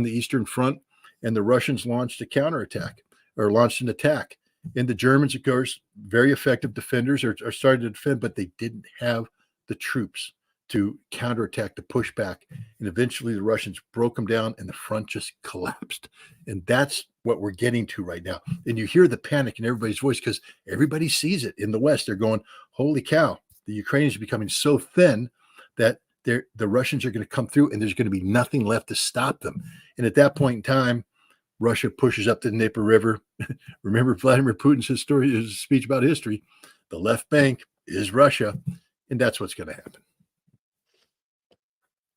Eastern Front, and the Russians launched a counterattack or launched an attack. And the Germans, of course, very effective defenders, are starting to defend, but they didn't have the troops to counterattack, to push back. And eventually the Russians broke them down and the front just collapsed. And that's what we're getting to right now. And you hear the panic in everybody's voice because everybody sees it in the West. They're going, holy cow, the Ukrainians are becoming so thin that the Russians are going to come through and there's going to be nothing left to stop them. And at that point in time, Russia pushes up the Dnieper River. Remember Vladimir Putin's speech about history. The left bank is Russia, and that's what's going to happen.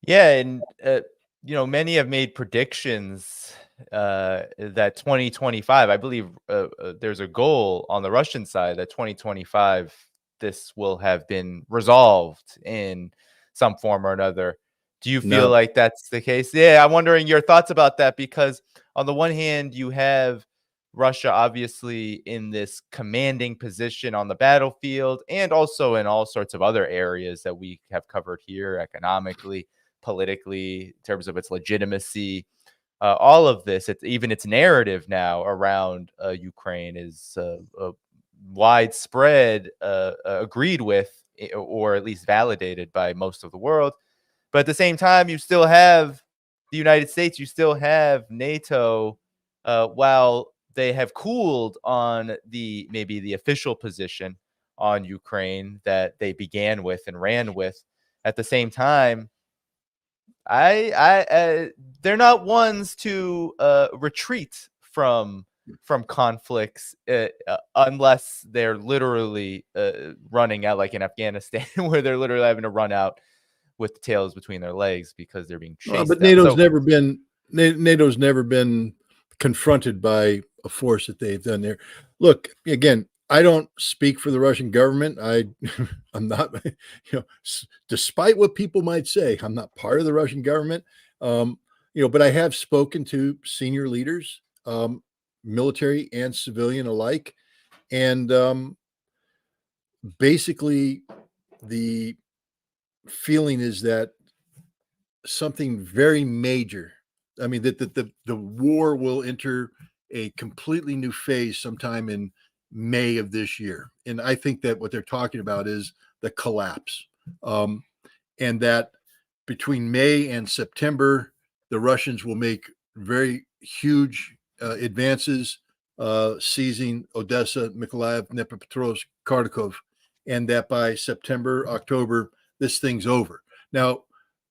Yeah, and many have made predictions that 2025, I believe there's a goal on the Russian side that 2025, this will have been resolved in some form or another. Do you feel like that's the case? Yeah, I'm wondering your thoughts about that, because on the one hand, you have Russia obviously in this commanding position on the battlefield and also in all sorts of other areas that we have covered here, economically, politically, in terms of its legitimacy. All of this, even its narrative now around Ukraine is widespread, agreed with, or at least validated by most of the world. But at the same time, you still have the United States, you still have NATO, while they have cooled on maybe the official position on Ukraine that they began with and ran with. At the same time, they're not ones to retreat from conflicts unless they're literally running out, like in Afghanistan, where they're literally having to run out with the tails between their legs because they're being chased. But NATO's never been confronted by a force that they've done there. Look, again, I don't speak for the Russian government. I'm not, despite what people might say, I'm not part of the Russian government. But I have spoken to senior leaders, military and civilian alike, and basically the feeling is that something very major, I mean, that the war will enter a completely new phase sometime in May of this year. And I think that what they're talking about is the collapse. And that between May and September, the Russians will make very huge advances, seizing Odessa, Mykolaiv, Dnipropetrovsk, Kharkov, and that by September, October, this thing's over. Now,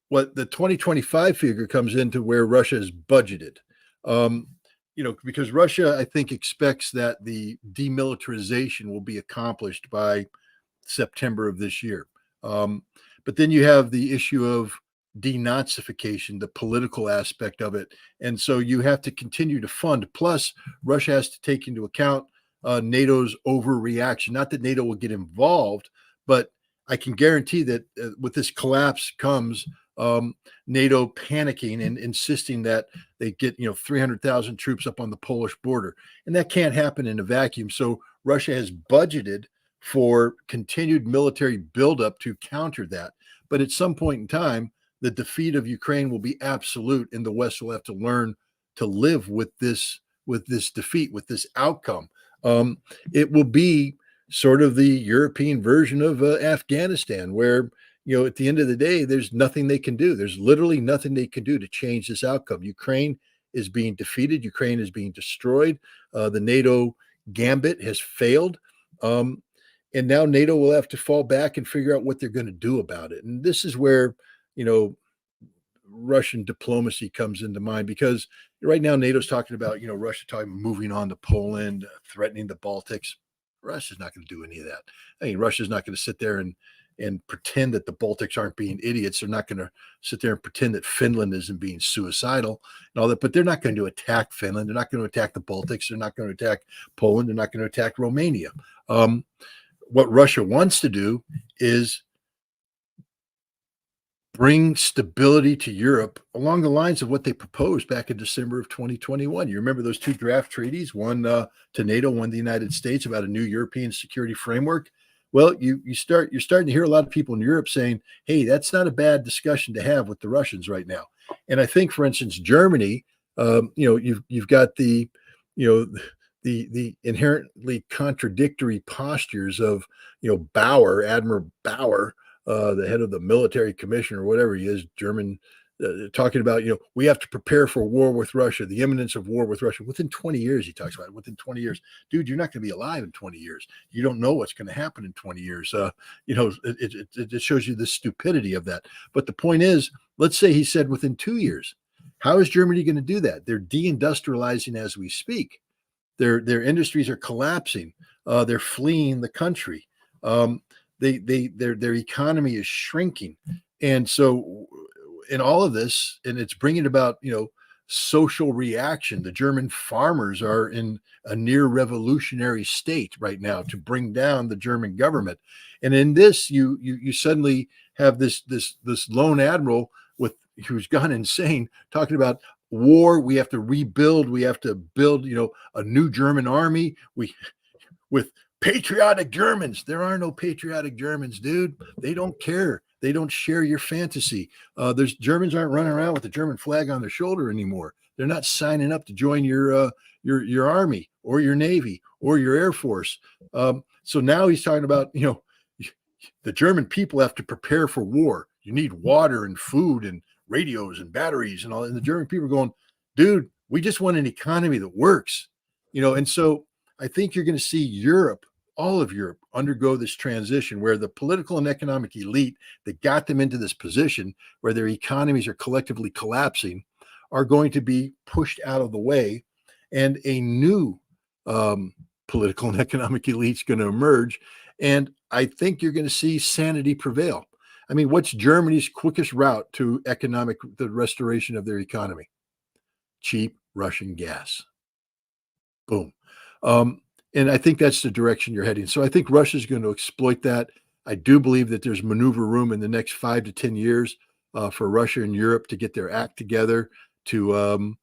what the 2025 figure comes into where Russia is budgeted. Because Russia, I think, expects that the demilitarization will be accomplished by September of this year. But then you have the issue of denazification, the political aspect of it. And so you have to continue to fund. Plus, Russia has to take into account NATO's overreaction. Not that NATO will get involved, but I can guarantee that with this collapse comes NATO panicking and insisting that they get 300,000 troops up on the Polish border, and that can't happen in a vacuum. So Russia has budgeted for continued military buildup to counter that. But at some point in time, the defeat of Ukraine will be absolute, and the West will have to learn to live with this defeat, with this outcome. It will be sort of the European version of Afghanistan, where at the end of the day, there's nothing they can do. There's literally nothing they can do to change this outcome. Ukraine is being defeated. Ukraine is being destroyed. The NATO gambit has failed. And now NATO will have to fall back and figure out what they're going to do about it. And this is where, Russian diplomacy comes into mind, because right now NATO's talking about, Russia talking moving on to Poland, threatening the Baltics. Russia's not going to do any of that. I mean, Russia's not going to sit there and pretend that the Baltics aren't being idiots. They're not going to sit there and pretend that Finland isn't being suicidal and all that, but they're not going to attack Finland. They're not going to attack the Baltics. They're not going to attack Poland. They're not going to attack Romania. What Russia wants to do is bring stability to Europe along the lines of what they proposed back in December of 2021. You remember those two draft treaties, one to NATO, one to the United States, about a new European security framework? Well, you're starting to hear a lot of people in Europe saying, hey, that's not a bad discussion to have with the Russians right now. And I think, for instance, Germany, you've got the inherently contradictory postures of, Bauer, Admiral Bauer, the head of the military commission or whatever he is, German, talking about, we have to prepare for war with Russia, the imminence of war with Russia. Within 20 years, he talks about it. Within 20 years, dude, you're not going to be alive in 20 years. You don't know what's going to happen in 20 years. It shows you the stupidity of that. But the point is, let's say he said within 2 years. How is Germany going to do that? They're deindustrializing as we speak. Their industries are collapsing. They're fleeing the country. Their economy is shrinking. And so in all of this, and it's bringing about, social reaction. The German farmers are in a near revolutionary state right now to bring down the German government. And in this, you suddenly have this lone admiral who's gone insane, talking about war. We have to rebuild. We have to build, a new German army. With patriotic Germans. There are no patriotic Germans, dude. They don't care. They don't share your fantasy. Germans aren't running around with the German flag on their shoulder anymore. They're not signing up to join your army or your navy or your air force. So now he's talking about, the German people have to prepare for war. You need water and food and radios and batteries and all. And the German people are going, dude, we just want an economy that works, And so I think you're going to see Europe, all of Europe, undergo this transition where the political and economic elite that got them into this position where their economies are collectively collapsing are going to be pushed out of the way, and a new political and economic elite is going to emerge. And I think you're going to see sanity prevail. I mean, what's Germany's quickest route to the restoration of their economy? Cheap Russian gas. Boom. And I think that's the direction you're heading. So I think Russia's going to exploit that. I do believe that there's maneuver room in the next 5 to 10 years for Russia and Europe to get their act together to,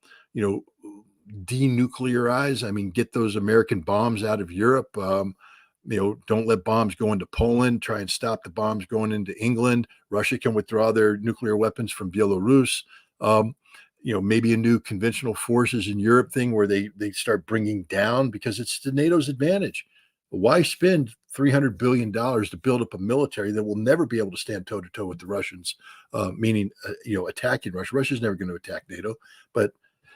denuclearize. I mean, get those American bombs out of Europe. Don't let bombs go into Poland. Try and stop the bombs going into England. Russia can withdraw their nuclear weapons from Belarus. maybe a new conventional forces in Europe thing where they start bringing down, because it's to NATO's advantage. Why spend $300 billion to build up a military that will never be able to stand toe to toe with the Russians, meaning, attacking Russia? Russia's never going to attack NATO. But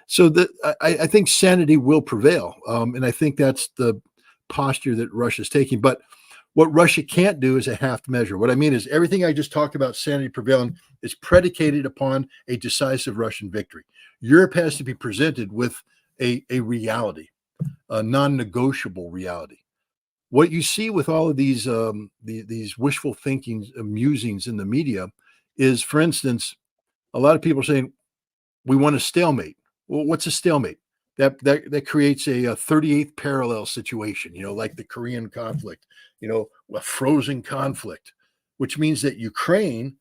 so I think sanity will prevail. And I think that's the posture that Russia's taking. But what Russia can't do is a half measure. What I mean is everything I just talked about, sanity prevailing, is predicated upon a decisive Russian victory. Europe has to be presented with a reality, a non-negotiable reality. What you see with all of these wishful thinking musings in the media is, for instance, a lot of people are saying we want a stalemate. Well, what's a stalemate? That creates a 38th parallel situation, like the Korean conflict, a frozen conflict, which means that Ukraine,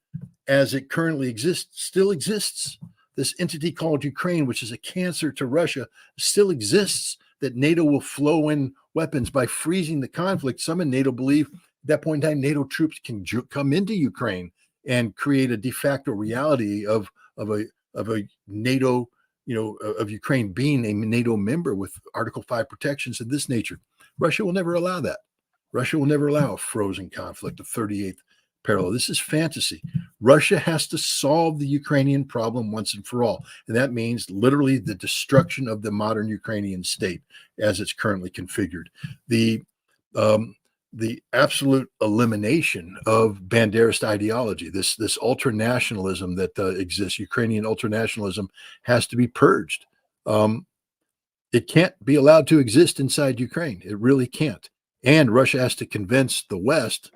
as it currently exists, still exists. This entity called Ukraine, which is a cancer to Russia, still exists. That NATO will flow in weapons by freezing the conflict. Some in NATO believe at that point in time, NATO troops can come into Ukraine and create a de facto reality of a NATO, of Ukraine being a NATO member with Article 5 protections of this nature. Russia will never allow that. Russia will never allow a frozen conflict, a 38th parallel. This is fantasy. Russia has to solve the Ukrainian problem once and for all. And that means literally the destruction of the modern Ukrainian state as it's currently configured. The absolute elimination of Banderist ideology, this ultranationalism that exists, Ukrainian ultranationalism, has to be purged. It can't be allowed to exist inside Ukraine. It really can't. And Russia has to convince the West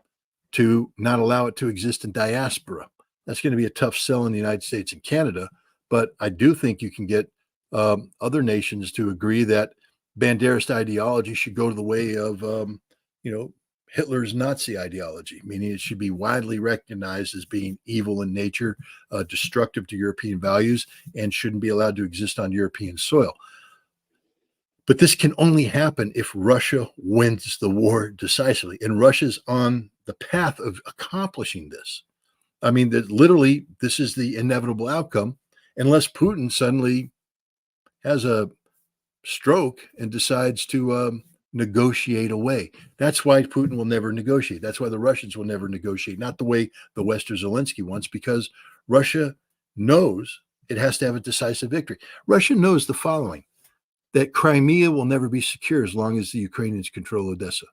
to not allow it to exist in diaspora. That's going to be a tough sell in the United States and Canada, but I do think you can get other nations to agree that Banderist ideology should go to the way of, Hitler's Nazi ideology, meaning it should be widely recognized as being evil in nature, destructive to European values, and shouldn't be allowed to exist on European soil. But this can only happen if Russia wins the war decisively, and Russia's on the path of accomplishing this. I mean, that literally, this is the inevitable outcome, unless Putin suddenly has a stroke and decides to negotiate away. That's why Putin will never negotiate. That's why the Russians will never negotiate, not the way the West or Zelensky wants, because Russia knows it has to have a decisive victory. Russia knows the following, that Crimea will never be secure as long as the Ukrainians control Odessa.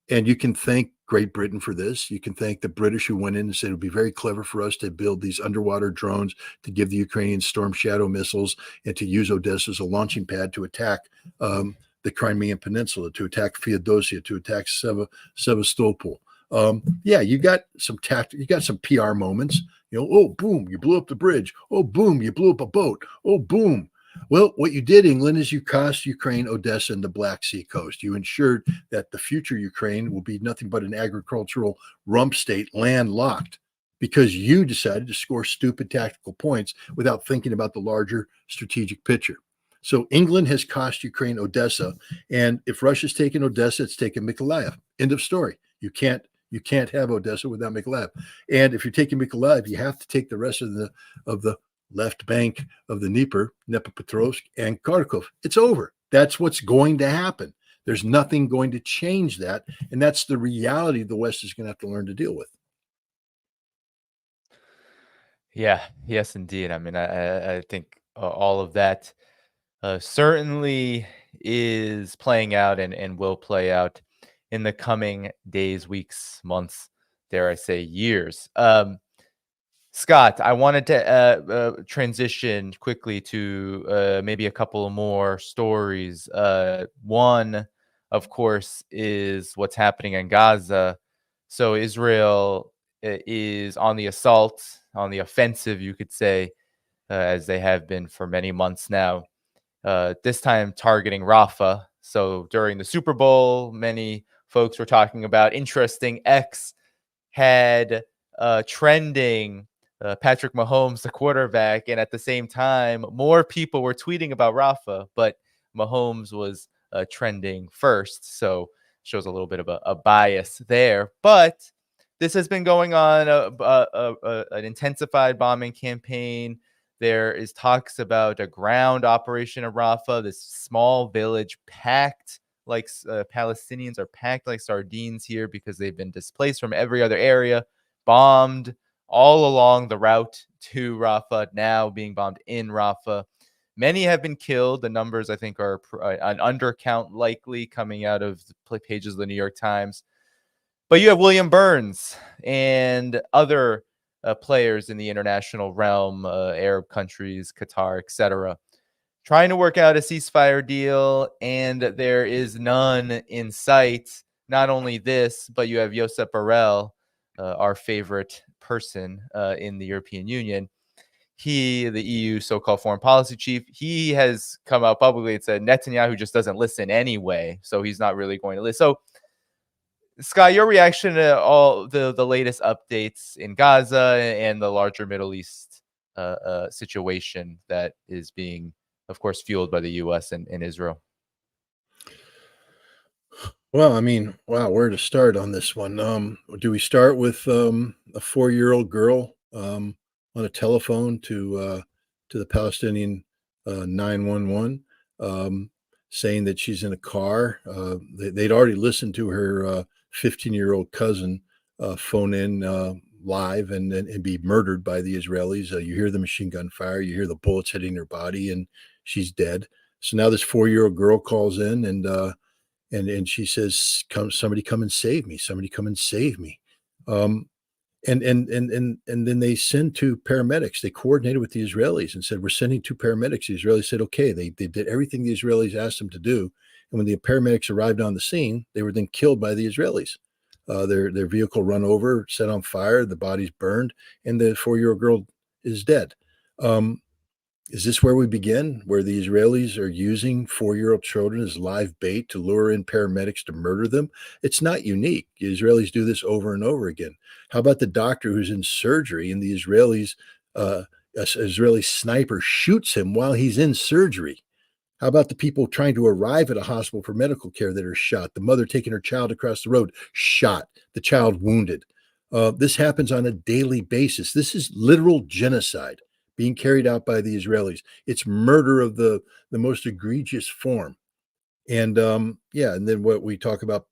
And you can thank Great Britain for this. You can thank the British who went in and said it would be very clever for us to build these underwater drones to give the Ukrainians Storm Shadow missiles and to use Odessa as a launching pad to attack the Crimean Peninsula, to attack Feodosia, to attack Sevastopol. You got some you got some PR moments. Oh, boom, you blew up the bridge. Oh, boom, you blew up a boat. Oh, boom. Well, what you did, England, is you cost Ukraine Odessa and the Black Sea coast. You ensured that the future Ukraine will be nothing but an agricultural rump state, landlocked, because you decided to score stupid tactical points without thinking about the larger strategic picture. So England has cost Ukraine Odessa, and if Russia's taken Odessa, it's taken Mykolaiv. End of story. You can't have Odessa without Mykolaiv. And if you're taking Mykolaiv, you have to take the rest of the left bank of the Dnieper, Dnipropetrovsk, and Kharkov. It's over. That's what's going to happen. There's nothing going to change that, and that's the reality the West is going to have to learn to deal with. Yeah, yes, indeed. I mean, I think all of that certainly is playing out and will play out in the coming days, weeks, months, dare I say, years. Scott, I wanted to transition quickly to maybe a couple more stories. One, of course, is what's happening in Gaza. So Israel is on the assault, on the offensive, you could say, as they have been for many months now. This time targeting Rafah. So during the Super Bowl, many folks were talking about interesting X had trending Patrick Mahomes, the quarterback, and at the same time, more people were tweeting about Rafah, but Mahomes was trending first. So shows a little bit of a bias there. But this has been going on, an intensified bombing campaign There is talks about a ground operation in Rafah, this small village packed like Palestinians are packed like sardines here because they've been displaced from every other area, bombed all along the route to Rafah, now being bombed in Rafah. Many have been killed. The numbers, I think, are an undercount likely coming out of the pages of the New York Times. But you have William Burns and other players in the international realm, Arab countries, Qatar, etc., trying to work out a ceasefire deal, and there is none in sight. Not only this, but you have Josep Borrell, our favorite person in the European Union. He, the EU so-called foreign policy chief, he has come out publicly and said Netanyahu just doesn't listen anyway, so he's not really going to listen. So, Scott, your reaction to all the latest updates in Gaza and the larger Middle East situation that is being, of course, fueled by the U.S. and Israel? Well, I mean, wow, where to start on this one? Do we start with a 4-year-old girl on a telephone to the Palestinian 911, saying that she's in a car? They'd already listened to her 15-year-old cousin phone in live and be murdered by the Israelis. You hear the machine gun fire, you hear the bullets hitting her body, and she's dead. So now this 4-year-old girl calls in and she says, somebody come and save me. Somebody come and save me. And then they send 2 paramedics. They coordinated with the Israelis and said, we're sending 2 paramedics. The Israelis said, okay. They did everything the Israelis asked them to do. And when the paramedics arrived on the scene, they were then killed by the Israelis. Their vehicle run over, set on fire, the body's burned, and the 4-year-old girl is dead. Is this where we begin, where the Israelis are using 4-year-old children as live bait to lure in paramedics to murder them? It's not unique. The Israelis do this over and over again. How about the doctor who's in surgery and the Israeli sniper shoots him while he's in surgery? How about the people trying to arrive at a hospital for medical care that are shot? The mother taking her child across the road, shot. The child wounded. This happens on a daily basis. This is literal genocide being carried out by the Israelis. It's murder of the most egregious form. And and then what we talk about,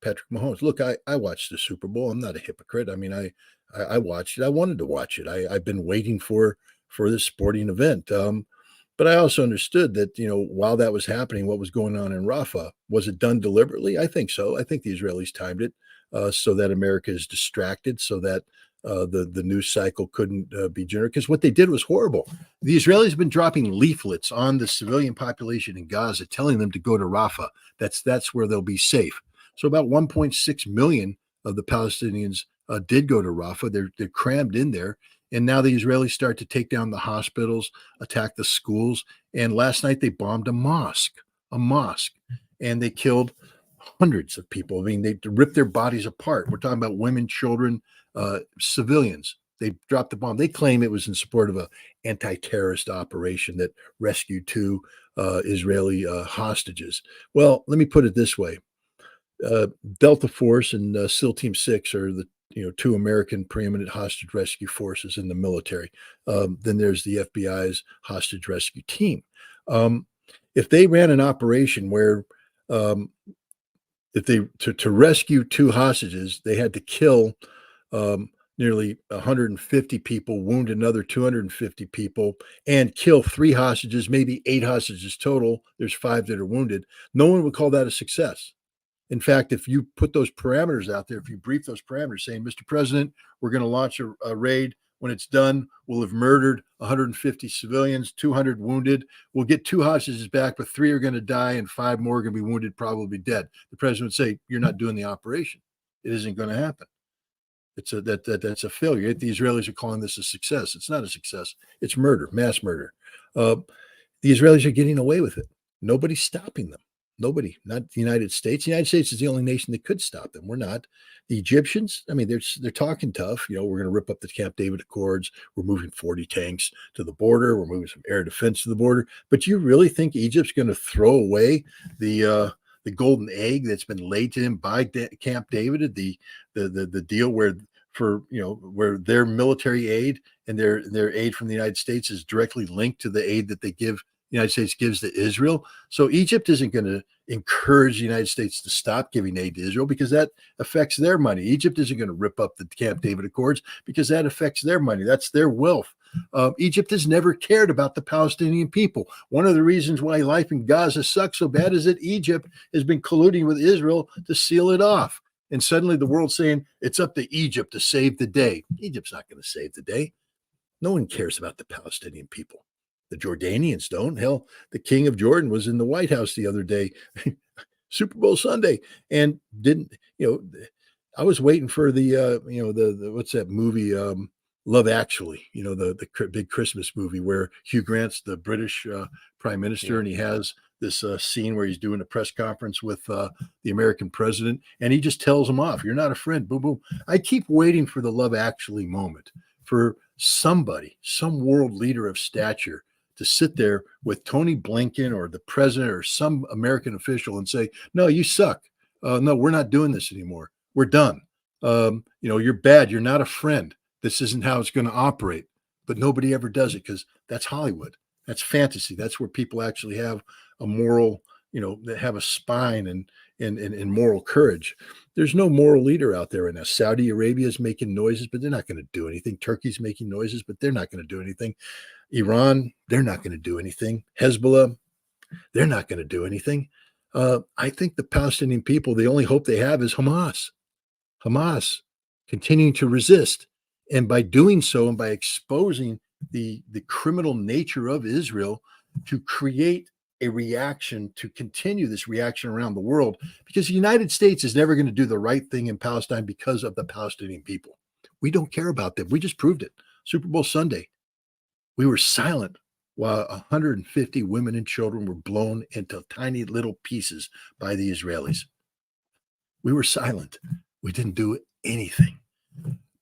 Patrick Mahomes. Look, I watched the Super Bowl. I'm not a hypocrite. I mean, I watched it. I wanted to watch it. I've been waiting for this sporting event. But I also understood that, while that was happening, what was going on in Rafah, was it done deliberately? I think so. I think the Israelis timed it so that America is distracted, so that the news cycle couldn't be generated. Because what they did was horrible. The Israelis have been dropping leaflets on the civilian population in Gaza, telling them to go to Rafah. That's where they'll be safe. So about 1.6 million of the Palestinians did go to Rafah. They're crammed in there. And now the Israelis start to take down the hospitals, attack the schools. And last night they bombed a mosque, and they killed hundreds of people. I mean, they ripped their bodies apart. We're talking about women, children, civilians. They dropped the bomb. They claim it was in support of an anti-terrorist operation that rescued 2 Israeli hostages. Well, let me put it this way. Delta Force and SEAL Team 6 are the 2 American preeminent hostage rescue forces in the military. Then there's the FBI's hostage rescue team. If they ran an operation where if they to rescue 2 hostages, they had to kill nearly 150 people, wound another 250 people, and kill 3 hostages, maybe 8 hostages total. There's 5 that are wounded. No one would call that a success. In fact, if you put those parameters out there, if you brief those parameters saying, Mr. President, we're going to launch a raid. When it's done, we'll have murdered 150 civilians, 200 wounded. We'll get 2 hostages back, but 3 are going to die and 5 more are going to be wounded, probably dead. The president would say, you're not doing the operation. It isn't going to happen. That's a failure. The Israelis are calling this a success. It's not a success. It's murder, mass murder. The Israelis are getting away with it. Nobody's stopping them. Nobody, not the United States. The United States is the only nation that could stop them. We're not. The Egyptians, I mean, they're talking tough. We're going to rip up the Camp David Accords. We're moving 40 tanks to the border. We're moving some air defense to the border. But you really think Egypt's going to throw away the golden egg that's been laid to them by Camp David, the deal where their military aid and their aid from the United States is directly linked to the aid that the United States gives to Israel. So Egypt isn't going to encourage the United States to stop giving aid to Israel because that affects their money. Egypt isn't going to rip up the Camp David Accords because that affects their money. That's their wealth. Egypt has never cared about the Palestinian people. One of the reasons why life in Gaza sucks so bad is that Egypt has been colluding with Israel to seal it off. And suddenly the world's saying it's up to Egypt to save the day. Egypt's not going to save the day. No one cares about the Palestinian people. The Jordanians don't. Hell, the king of Jordan was in the White House the other day, Super Bowl Sunday, and didn't, I was waiting for the what's that movie, Love Actually, the big Christmas movie where Hugh Grant's the British prime minister, and he has this scene where he's doing a press conference with the American president, and he just tells him off. You're not a friend. Boom, boom. I keep waiting for the Love Actually moment for somebody, some world leader of stature, to sit there with Tony Blinken or the president or some American official and say, no, you suck. No, we're not doing this anymore. We're done. You're bad. You're not a friend. This isn't how it's going to operate. But nobody ever does it because that's Hollywood. That's fantasy. That's where people actually have a moral, that have a spine and moral courage. There's no moral leader out there right now. Saudi Arabia is making noises, but they're not going to do anything. Turkey's making noises, but they're not going to do anything. Iran, they're not going to do anything. Hezbollah, they're not going to do anything. I think the Palestinian people, the only hope they have is Hamas. Hamas continuing to resist. And by doing so, and by exposing the criminal nature of Israel, to create a reaction, to continue this reaction around the world, because the United States is never going to do the right thing in Palestine because of the Palestinian people. We don't care about them. We just proved it. Super Bowl Sunday. We were silent while 150 women and children were blown into tiny little pieces by the Israelis. We were silent. We didn't do anything.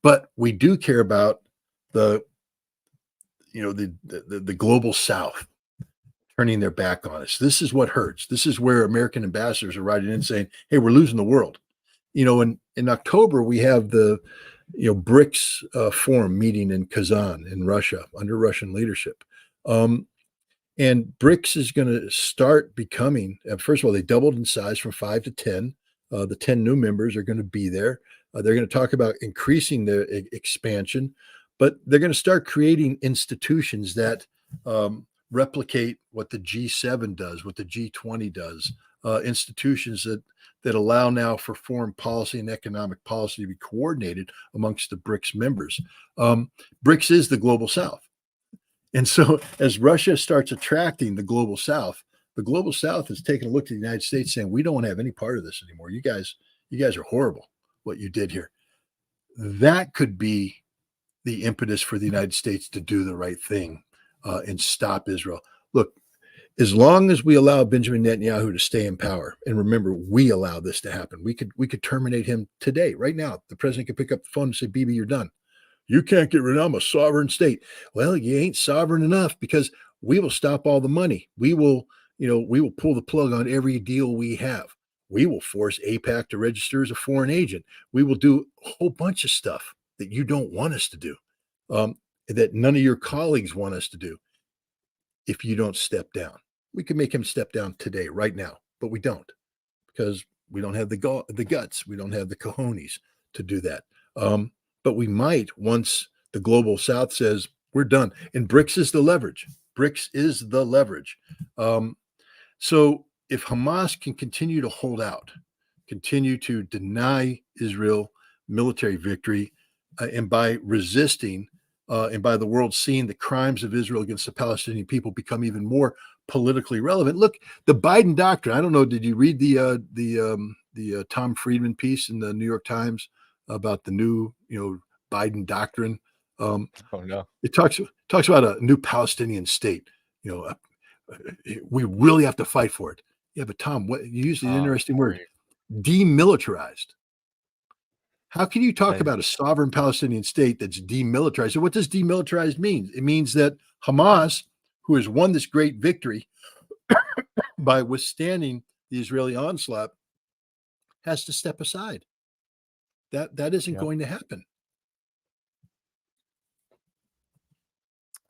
But we do care about the global South turning their back on us. This is what hurts. This is where American ambassadors are writing in saying, hey, we're losing the world. In October, we have the BRICS forum meeting in Kazan in Russia under Russian leadership. And BRICS is going to start becoming, first of all, they doubled in size from 5 to 10. The 10 new members are going to be there. They're going to talk about increasing their expansion, but they're going to start creating institutions that replicate what the G7 does, what the G20 does, institutions that allow now for foreign policy and economic policy to be coordinated amongst the BRICS members. BRICS is the global South. And so as Russia starts attracting the global South is taking a look at the United States saying, we don't want to have any part of this anymore. You guys are horrible, what you did here. That could be the impetus for the United States to do the right thing and stop Israel. Look, as long as we allow Benjamin Netanyahu to stay in power, and remember, we allow this to happen, we could terminate him today, right now. The president could pick up the phone and say, Bibi, you're done. You can't get rid of him, a sovereign state. Well, you ain't sovereign enough because we will stop all the money. We will pull the plug on every deal we have. We will force AIPAC to register as a foreign agent. We will do a whole bunch of stuff that you don't want us to do, that none of your colleagues want us to do if you don't step down. We can make him step down today, right now, but we don't because we don't have the guts. We don't have the cojones to do that. But we might once the global South says, we're done. And BRICS is the leverage. BRICS is the leverage. So if Hamas can continue to hold out, continue to deny Israel military victory, and by resisting, and by the world seeing the crimes of Israel against the Palestinian people become even more politically relevant. Look, the Biden doctrine. I don't know. Did you read the Tom Friedman piece in the New York Times about the new Biden doctrine? Oh no. It talks about a new Palestinian state. We really have to fight for it. Yeah, but Tom, what you used an interesting word, demilitarized. How can you talk about a sovereign Palestinian state that's demilitarized? So what does demilitarized mean? It means that Hamas, who has won this great victory by withstanding the Israeli onslaught, has to step aside. That isn't going to happen.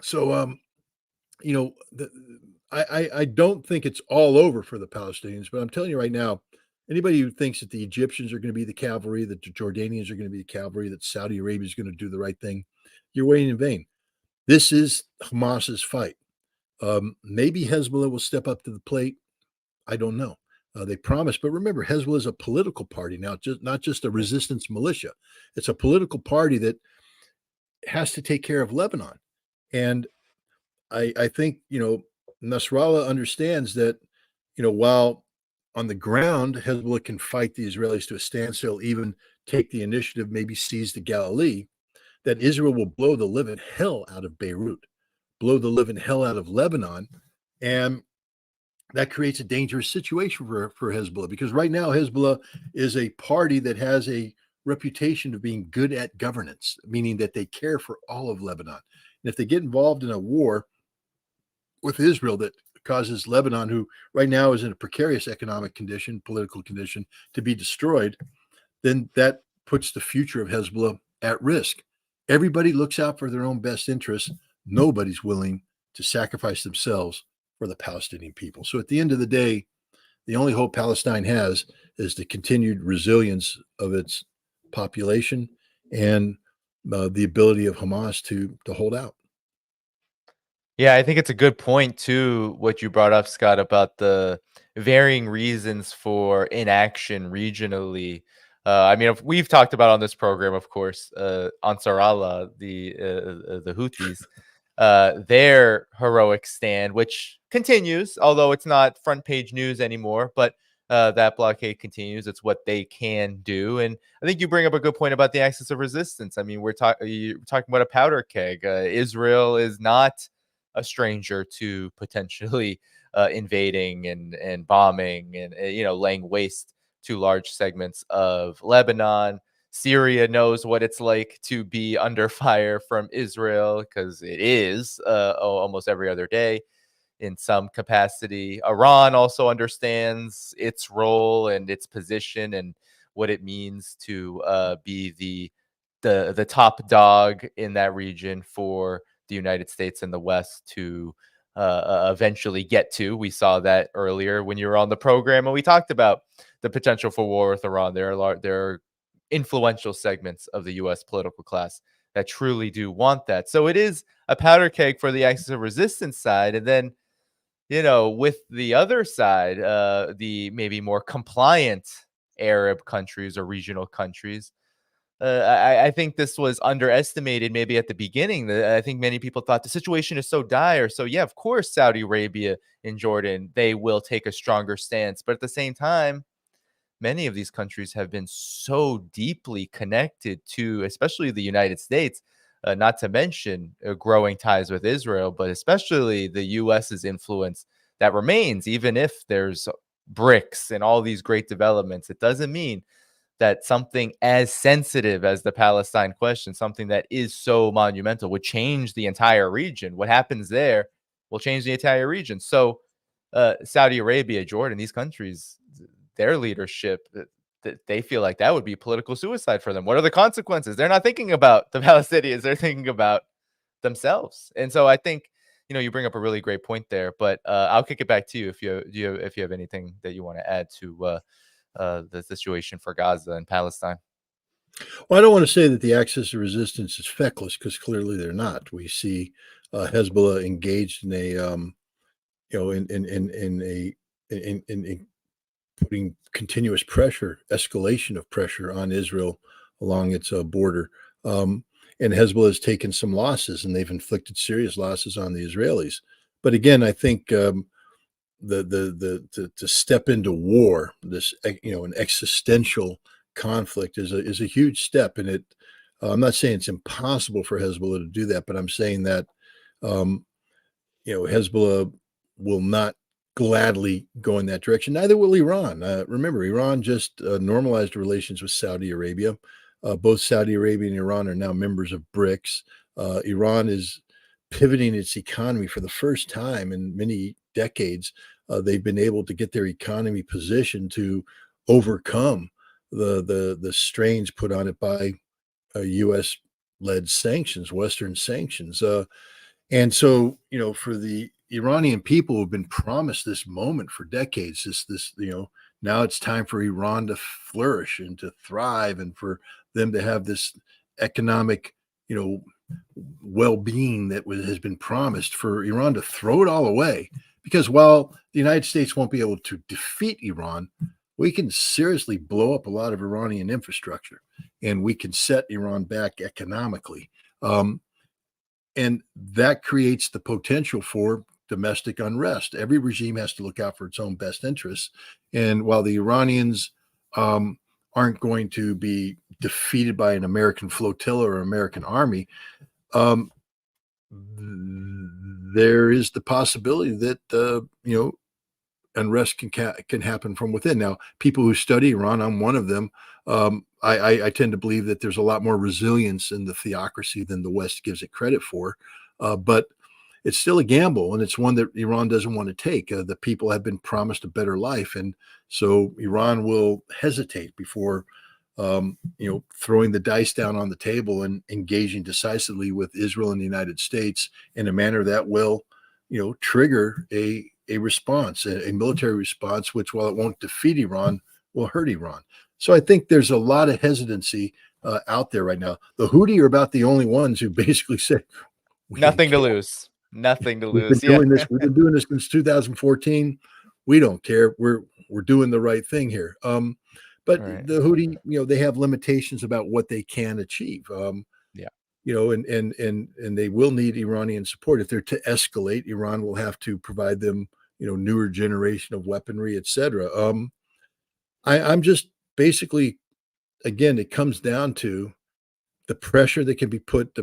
So, you know, I don't think it's all over for the Palestinians, but I'm telling you right now, anybody who thinks that the Egyptians are going to be the cavalry, that the Jordanians are going to be the cavalry, that Saudi Arabia is going to do the right thing, you're waiting in vain. This is Hamas's fight. Maybe Hezbollah will step up to the plate. I don't know. They promised, but remember, Hezbollah is a political party now, just not just a resistance militia. It's a political party that has to take care of Lebanon. And I think, Nasrallah understands that, while on the ground, Hezbollah can fight the Israelis to a standstill, even take the initiative, maybe seize the Galilee, that Israel will blow the living hell out of Beirut, blow the living hell out of Lebanon. And that creates a dangerous situation for Hezbollah, because right now Hezbollah is a party that has a reputation of being good at governance, meaning that they care for all of Lebanon. And if they get involved in a war with Israel that causes Lebanon, who right now is in a precarious economic condition, political condition, to be destroyed, then that puts the future of Hezbollah at risk. Everybody looks out for their own best interests. Nobody's willing to sacrifice themselves for the Palestinian people. So at the end of the day, the only hope Palestine has is the continued resilience of its population and the ability of Hamas to hold out. Yeah, I think it's a good point too, what you brought up, Scott, about the varying reasons for inaction regionally. I mean, we've talked about on this program, of course, Ansar Allah, the Houthis, their heroic stand, which continues, although it's not front page news anymore. But that blockade continues. It's what they can do, and I think you bring up a good point about the axis of resistance. I mean, you're talking about a powder keg. Israel is not a stranger to potentially invading and bombing and laying waste to large segments of Lebanon. Syria knows what it's like to be under fire from Israel, because it is almost every other day in some capacity. Iran also understands its role and its position and what it means to be the top dog in that region for the United States and the West to eventually get to. We saw that earlier when you were on the program, and we talked about the potential for war with Iran. There are influential segments of the U.S. political class that truly do want that. So it is a powder keg for the axis of resistance side, and then with the other side, the maybe more compliant Arab countries or regional countries. I think this was underestimated maybe at the beginning. I think many people thought the situation is so dire. So, yeah, of course, Saudi Arabia and Jordan, they will take a stronger stance. But at the same time, many of these countries have been so deeply connected to, especially the United States, not to mention growing ties with Israel, but especially the US's influence that remains, even if there's BRICS and all these great developments. It doesn't mean that something as sensitive as the Palestine question, something that is so monumental, would change the entire region. What happens there will change the entire region. So, Saudi Arabia, Jordan, these countries, their leadership, that they feel like that would be political suicide for them. What are the consequences? They're not thinking about the Palestinians; they're thinking about themselves. And so, I think you bring up a really great point there. But I'll kick it back to you if you have anything that you want to add to the situation for Gaza and Palestine. Well, I don't want to say that the axis of resistance is feckless, because clearly they're not. We see Hezbollah engaged in a, in putting continuous pressure, escalation of pressure on Israel along its border. And Hezbollah has taken some losses, and they've inflicted serious losses on the Israelis. But again, I think to step into war, this an existential conflict is a huge step, and it. I'm not saying it's impossible for Hezbollah to do that, but I'm saying that um, Hezbollah will not gladly go in that direction. Neither will Iran. Remember, Iran just normalized relations with Saudi Arabia. Both Saudi Arabia and Iran are now members of BRICS. Iran is pivoting its economy for the first time in many decades. They've been able to get their economy positioned to overcome the strains put on it by U.S. led sanctions, Western sanctions. And so, for the Iranian people who've been promised this moment for decades, now it's time for Iran to flourish and to thrive and for them to have this economic, you know, well-being that has been promised, for Iran to throw it all away. Because while the United States won't be able to defeat Iran, we can seriously blow up a lot of Iranian infrastructure, and we can set Iran back economically. And that creates the potential for domestic unrest. Every regime has to look out for its own best interests. And while the Iranians aren't going to be defeated by an American flotilla or American army, there is the possibility that unrest can happen from within. Now, people who study Iran, I'm one of them. I tend to believe that there's a lot more resilience in the theocracy than the West gives it credit for, but it's still a gamble, and it's one that Iran doesn't want to take. The people have been promised a better life, and so Iran will hesitate before throwing the dice down on the table and engaging decisively with Israel and the United States in a manner that will, trigger a response, a military response, which, while it won't defeat Iran, will hurt Iran. So I think there's a lot of hesitancy out there right now. The Houthi are about the only ones who basically said, Nothing to lose. Nothing to we've been lose. Yeah. doing this. We've been doing this since 2014. We don't care. We're doing the right thing here. But Right. the Houthi, they have limitations about what they can achieve. Yeah. And they will need Iranian support. If they're to escalate, Iran will have to provide them, newer generation of weaponry, etc. I'm just basically, again, it comes down to the pressure that can be put.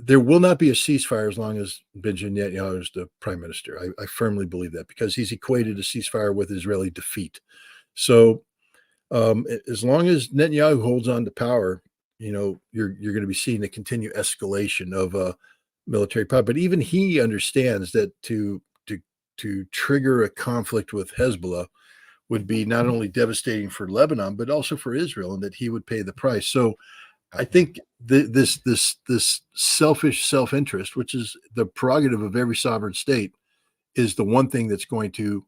There will not be a ceasefire as long as Benjamin Netanyahu is the prime minister. I firmly believe that, because he's equated a ceasefire with Israeli defeat. So as long as Netanyahu holds on to power, you're going to be seeing a continued escalation of military power. But even he understands that to trigger a conflict with Hezbollah would be not only devastating for Lebanon but also for Israel, and that he would pay the price. So I think this selfish self-interest, which is the prerogative of every sovereign state, is the one thing that's going to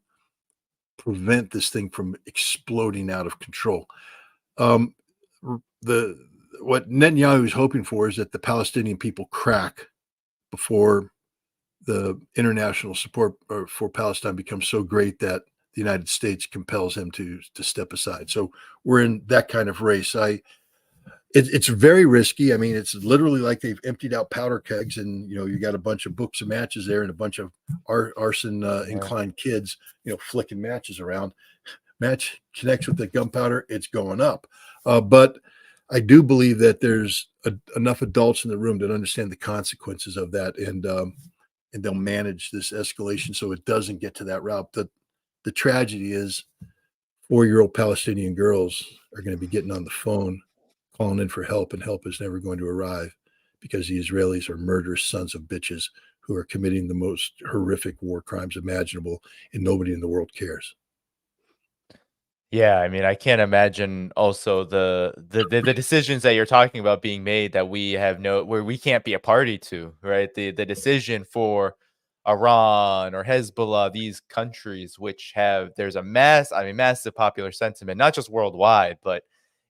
prevent this thing from exploding out of control. What Netanyahu is hoping for is that the Palestinian people crack before the international support for Palestine becomes so great that the United States compels him to step aside. So we're in that kind of race. It's very risky. I mean, it's literally like they've emptied out powder kegs, and you got a bunch of books of matches there, and a bunch of arson inclined kids, flicking matches around. Match connects with the gunpowder, it's going up. But I do believe that there's enough adults in the room that understand the consequences of that, and they'll manage this escalation so it doesn't get to that route. The tragedy is 4-year-old Palestinian girls are going to be getting on the phone, calling in for help, and help is never going to arrive, because the Israelis are murderous sons of bitches who are committing the most horrific war crimes imaginable, and nobody in the world cares. Yeah, I mean, I can't imagine also the decisions that you're talking about being made that we have where we can't be a party to, right? The decision for Iran or Hezbollah, these countries which there's a massive popular sentiment, not just worldwide, but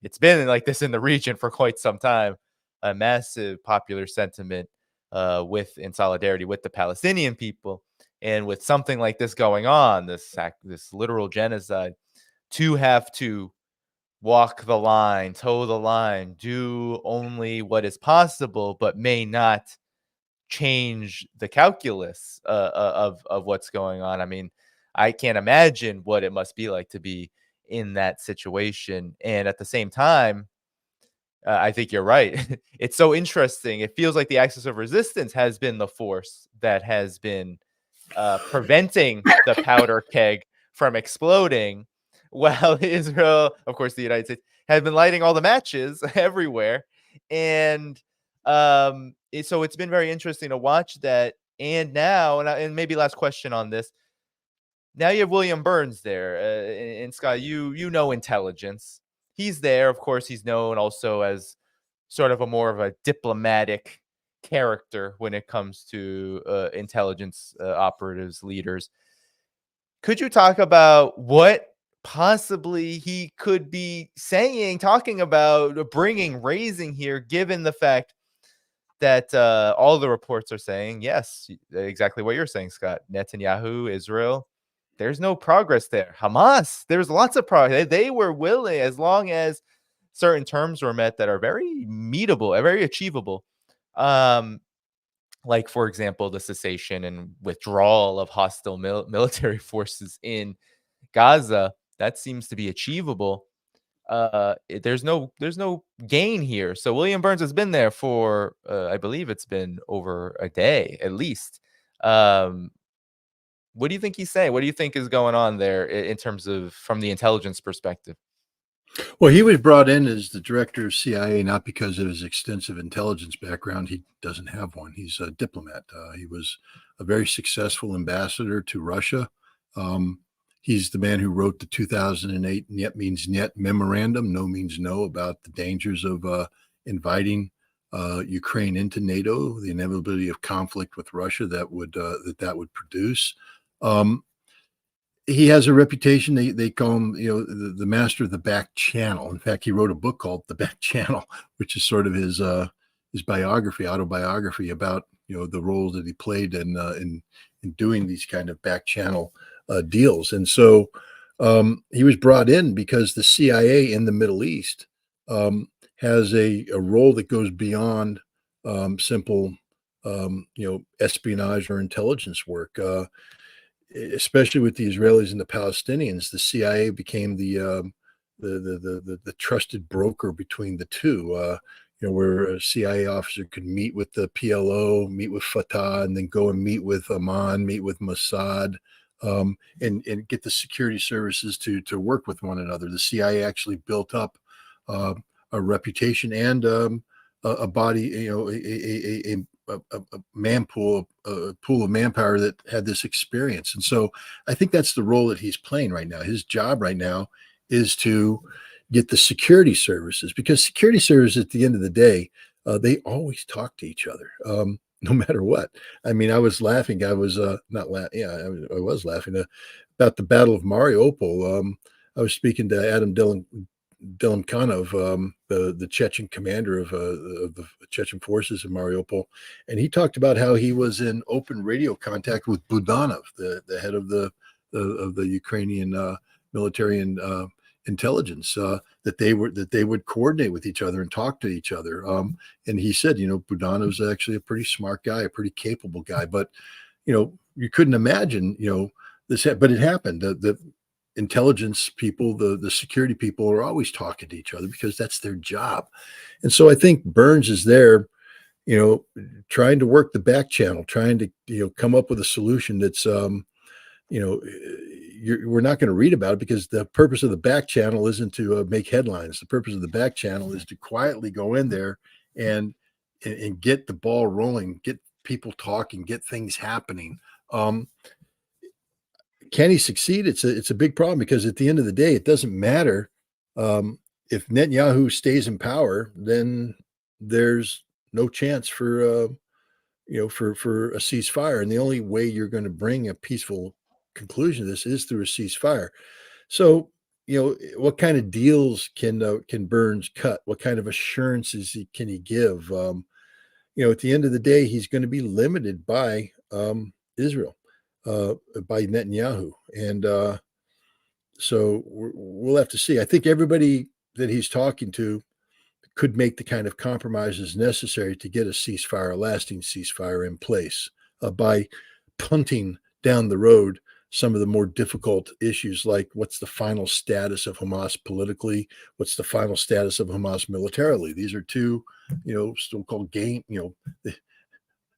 it's been like this in the region for quite some time, a massive popular sentiment in solidarity with the Palestinian people. And with something like this going on, this literal genocide, to have to walk the line, toe the line, do only what is possible, but may not change the calculus of what's going on. I mean, I can't imagine what it must be like to be in that situation. And at the same time, I think you're right. It's so interesting. It feels like the axis of resistance has been the force that has been preventing the powder keg from exploding, while Israel, of course, the United States, have been lighting all the matches everywhere. And so it's been very interesting to watch that. And now, and maybe last question on this. Now you have William Burns there, and Scott, you know intelligence. He's there, of course. He's known also as sort of a more of a diplomatic character when it comes to intelligence operatives, leaders. Could you talk about what possibly he could be saying, talking about raising here, given the fact that all the reports are saying, yes, exactly what you're saying, Scott. Netanyahu, Israel, there's no progress there. Hamas, there's lots of progress. They were willing, as long as certain terms were met that are very meetable, very achievable. Like, for example, the cessation and withdrawal of hostile military forces in Gaza. That seems to be achievable. There's no gain here. So William Burns has been there for I believe it's been over a day at least. What do you think he's saying? What do you think is going on there in terms of from the intelligence perspective? Well, he was brought in as the director of CIA not because of his extensive intelligence background. He doesn't have one. He's a diplomat. He was a very successful ambassador to Russia. He's the man who wrote the 2008 Niet means Niet memorandum, no means no, about the dangers of inviting Ukraine into NATO, the inevitability of conflict with Russia that would produce. He has a reputation. They call him, the master of the back channel. In fact, he wrote a book called The Back Channel, which is sort of his autobiography about the role that he played in doing these kind of back channel deals. And so he was brought in because the CIA in the Middle East has a role that goes beyond simple espionage or intelligence work. Especially with the Israelis and the Palestinians, the CIA became the trusted broker between the two. Where a CIA officer could meet with the PLO, meet with Fatah, and then go and meet with Amman, meet with Mossad, and get the security services to work with one another. The CIA actually built up a reputation and a body, a man pool, a pool of manpower that had this experience. And so I think that's the role that he's playing right now. His job right now is to get the security services, because security services at the end of the day, they always talk to each other, no matter what. I mean, I was laughing. I was not laughing. Yeah, I was laughing about the Battle of Mariupol. I was speaking to Adam Delenkhanov, the Chechen commander of the Chechen forces in Mariupol, and he talked about how he was in open radio contact with Budanov, the head of the Ukrainian military and intelligence, that they would coordinate with each other and talk to each other. And he said, Budanov's actually a pretty smart guy, a pretty capable guy, but you couldn't imagine this, but it happened. The intelligence people, the security people are always talking to each other because that's their job. And so I think Burns is there, trying to work the back channel, trying to, come up with a solution that's, we're not going to read about it, because the purpose of the back channel isn't to make headlines. The purpose of the back channel is to quietly go in there and get the ball rolling, get people talking, get things happening. Can he succeed? It's a big problem, because at the end of the day, it doesn't matter if Netanyahu stays in power, then there's no chance for for a ceasefire. And the only way you're going to bring a peaceful conclusion to this is through a ceasefire. So what kind of deals can Burns cut? What kind of assurances can he give? At the end of the day, he's going to be limited by Israel, by Netanyahu. And so we'll have to see. I think everybody that he's talking to could make the kind of compromises necessary to get a ceasefire, a lasting ceasefire in place, by punting down the road some of the more difficult issues, like what's the final status of Hamas politically, what's the final status of Hamas militarily. These are two, still called game.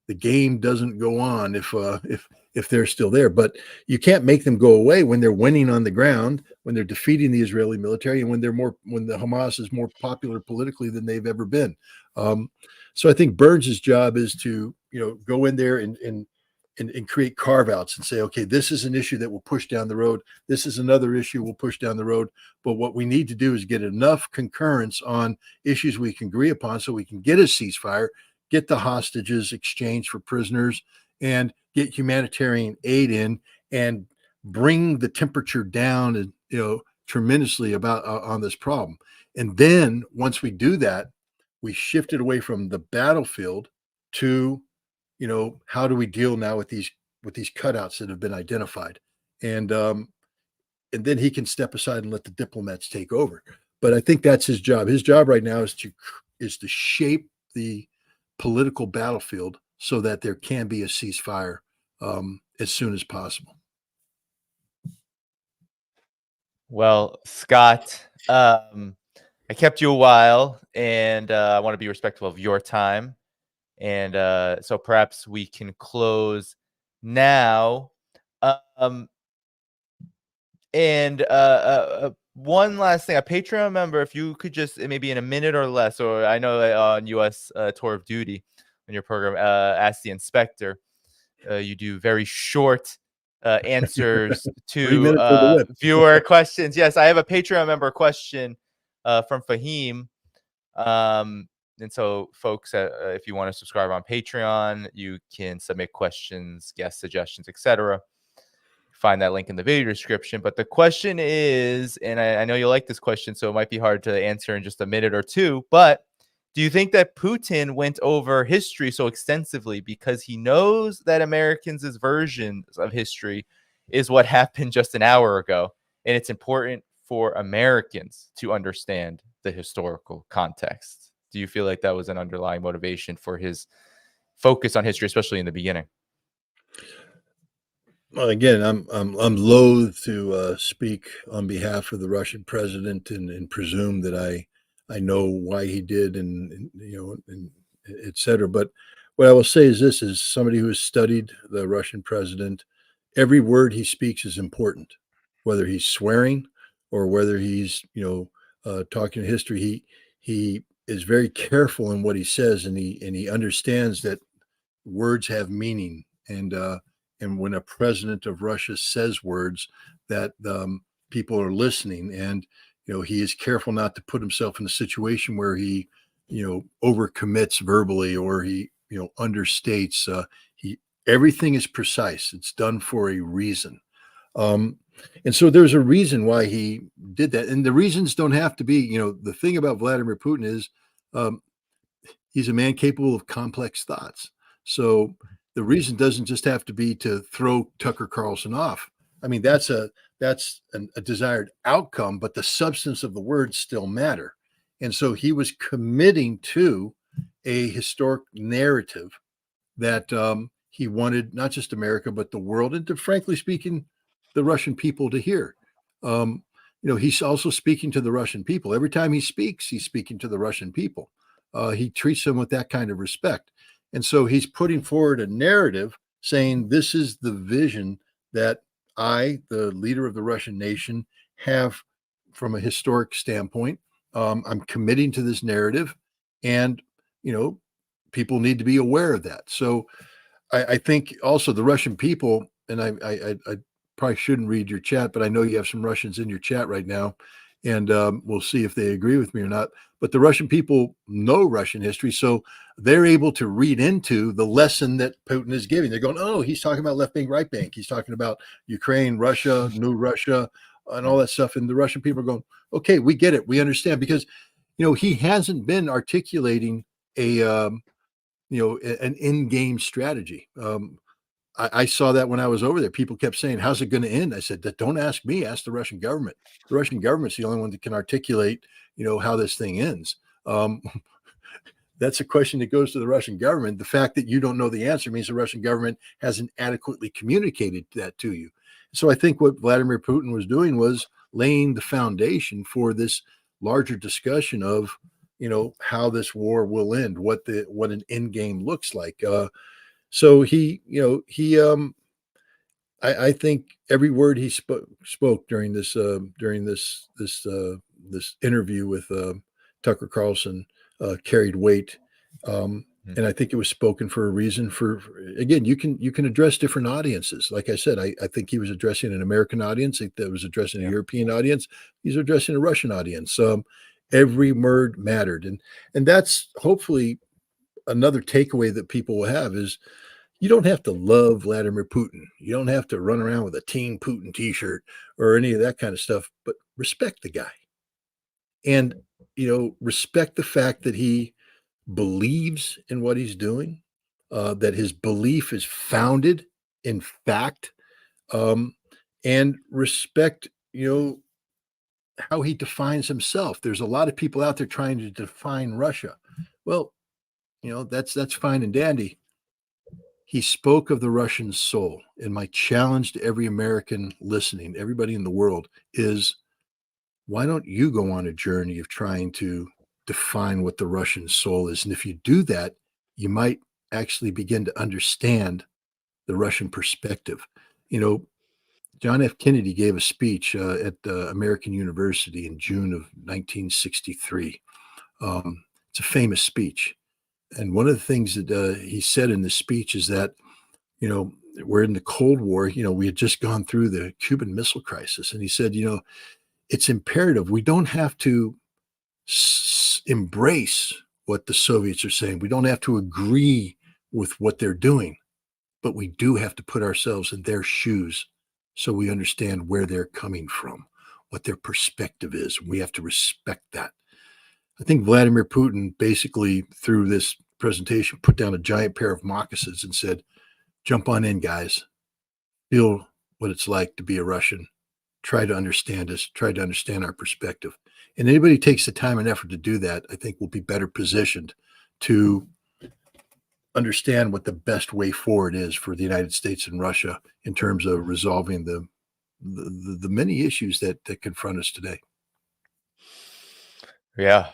The game doesn't go on if they're still there, but you can't make them go away when they're winning on the ground, when they're defeating the Israeli military, and when the Hamas is more popular politically than they've ever been. So I think Burns's job is to go in there and create carve-outs and say, okay, this is an issue that will push down the road. This is another issue we'll push down the road. But what we need to do is get enough concurrence on issues we can agree upon so we can get a ceasefire, get the hostages exchanged for prisoners, and get humanitarian aid in, and bring the temperature down, and tremendously about on this problem. And then once we do that, we shifted away from the battlefield to, how do we deal now with these cutouts that have been identified, and then he can step aside and let the diplomats take over. But I think that's his job. His job right now is to shape the political battlefield so that there can be a ceasefire as soon as possible. Well, Scott, I kept you a while, and I want to be respectful of your time. And so perhaps we can close now. And one last thing, a Patreon member, if you could just maybe in a minute or less, or I know on U.S. Tour of Duty on your program, Ask the Inspector, you do very short answers 3 minutes for the to win. viewer questions. Yes, I have a Patreon member question from Fahim. And so, folks, if you want to subscribe on Patreon, you can submit questions, guest suggestions, etc. Find that link in the video description. But the question is, and I know you like this question, so it might be hard to answer in just a minute or two, but do you think that Putin went over history so extensively because he knows that Americans' versions of history is what happened just an hour ago, and it's important for Americans to understand the historical context? Do you feel like that was an underlying motivation for his focus on history, especially in the beginning? Well, again, I'm loath to speak on behalf of the Russian president and presume that I know why he did, and et cetera. But what I will say is this: is somebody who has studied the Russian president, every word he speaks is important, whether he's swearing or whether he's talking history. He is very careful in what he says, and he understands that words have meaning, and when a president of Russia says words, that people are listening, and he is careful not to put himself in a situation where he overcommits verbally, or he understates. Everything is precise. It's done for a reason. And so there's a reason why he did that. And the reasons don't have to be, the thing about Vladimir Putin is he's a man capable of complex thoughts. So the reason doesn't just have to be to throw Tucker Carlson off. I mean, that's a desired outcome, but the substance of the words still matter. And so he was committing to a historic narrative that he wanted not just America, but the world, and to, frankly speaking, the Russian people to hear. He's also speaking to the Russian people. Every time he speaks, he's speaking to the Russian people. He treats them with that kind of respect. And so he's putting forward a narrative saying, this is the vision that I, the leader of the Russian nation, have from a historic standpoint. I'm committing to this narrative, and, people need to be aware of that. So I think also the Russian people, and I probably shouldn't read your chat, but I know you have some Russians in your chat right now, and we'll see if they agree with me or not. But the Russian people know Russian history, so they're able to read into the lesson that Putin is giving. They're going, oh, he's talking about left bank, right bank. He's talking about Ukraine, Russia, new Russia, and all that stuff. And the Russian people are going, okay, we get it. We understand, because, he hasn't been articulating an in-game strategy. I saw that when I was over there. People kept saying, how's it going to end? I said, don't ask me, ask the Russian government. The Russian government's the only one that can articulate, how this thing ends. That's a question that goes to the Russian government. The fact that you don't know the answer means the Russian government hasn't adequately communicated that to you. So I think what Vladimir Putin was doing was laying the foundation for this larger discussion of, how this war will end, what an end game looks like. So I think every word he spoke during this interview with Tucker Carlson carried weight, and I think it was spoken for a reason. Again, you can address different audiences. Like I said, I think he was addressing an American audience. That was addressing a European audience. He's addressing a Russian audience. Every word mattered, and that's hopefully another takeaway that people will have is you don't have to love Vladimir Putin. You don't have to run around with a Team Putin T-shirt or any of that kind of stuff, but respect the guy. And, respect the fact that he believes in what he's doing, that his belief is founded in fact, um, and respect, how he defines himself. There's a lot of people out there trying to define Russia. Well, that's fine and dandy. He spoke of the Russian soul. And my challenge to every American listening, everybody in the world, is why don't you go on a journey of trying to define what the Russian soul is? And if you do that, you might actually begin to understand the Russian perspective. John F. Kennedy gave a speech at American University in June of 1963. It's a famous speech. And one of the things that he said in the speech is that, we're in the Cold War, we had just gone through the Cuban Missile Crisis. And he said, it's imperative. We don't have to embrace what the Soviets are saying. We don't have to agree with what they're doing, but we do have to put ourselves in their shoes so we understand where they're coming from, what their perspective is. We have to respect that. I think Vladimir Putin basically, through this presentation, put down a giant pair of moccasins and said, jump on in, guys. Feel what it's like to be a Russian. Try to understand us. Try to understand our perspective. And anybody who takes the time and effort to do that, I think will be better positioned to understand what the best way forward is for the United States and Russia in terms of resolving the many issues that confront us today. Yeah,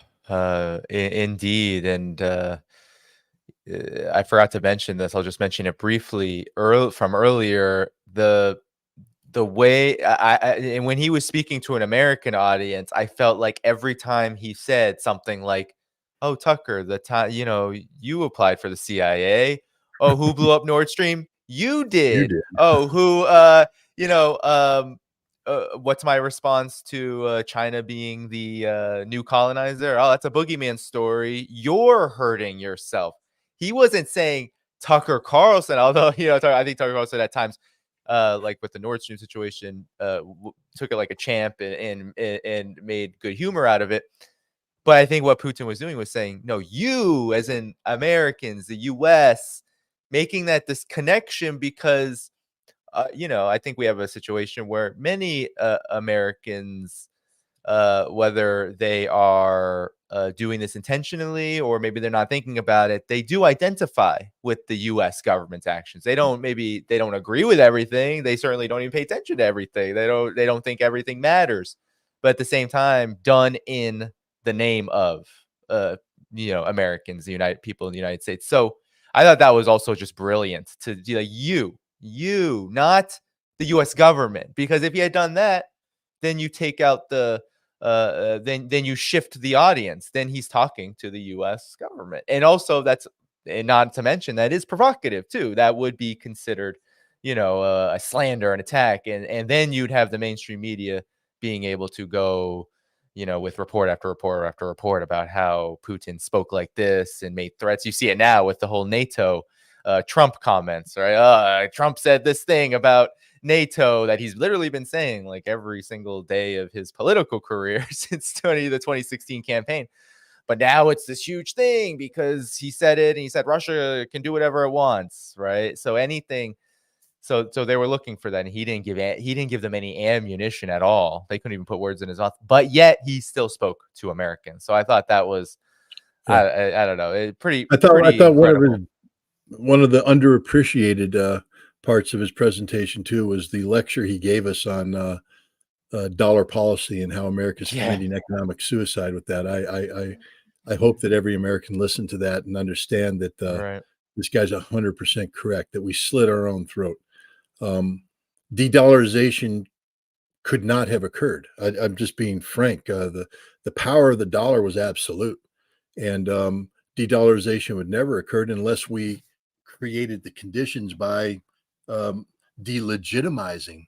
indeed. And I forgot to mention this. I'll just mention it briefly. From earlier, the way and when he was speaking to an American audience, I felt like every time he said something like, "Oh, Tucker, the time you applied for the CIA. Oh, who blew up Nord Stream? You You did. did. Oh, who what's my response to China being the new colonizer? Oh, that's a boogeyman story. You're hurting yourself." He wasn't saying Tucker Carlson, although I think Tucker Carlson at times, like with the Nord Stream situation, took it like a champ and made good humor out of it. But I think what Putin was doing was saying, no, you, as in Americans, the U.S., making this connection because, I think we have a situation where many Americans, whether they are doing this intentionally or maybe they're not thinking about it, they do identify with the U.S. government's actions. They don't agree with everything. They certainly don't even pay attention to everything. They don't think everything matters. But at the same time, done in the name of Americans, the United people in the United States. So I thought that was also just brilliant to do, like, you, not the U.S. government, because if he had done that, then you take out then you shift the audience. Then he's talking to the U.S. government, and also and not to mention that is provocative too. That would be considered, a slander, an attack, and then you'd have the mainstream media being able to go, with report after report after report about how Putin spoke like this and made threats. You see it now with the whole NATO Trump comments, right? Trump said this thing about NATO that he's literally been saying like every single day of his political career since the 2016 campaign. But now it's this huge thing because he said it, and he said Russia can do whatever it wants, right? So anything. So they were looking for that, and he didn't give them any ammunition at all. They couldn't even put words in his mouth. But yet he still spoke to Americans. So I thought that was, Yeah. I don't know, pretty I thought incredible. one of the underappreciated parts of his presentation too was the lecture he gave us on dollar policy and how America's Yeah. finding economic suicide with that. I hope that every American listened to that and understand that Right. this guy's 100% correct, that we slit our own throat. De-dollarization could not have occurred. I'm just being frank. The power of the dollar was absolute, and de-dollarization would never occurred unless we created the conditions by delegitimizing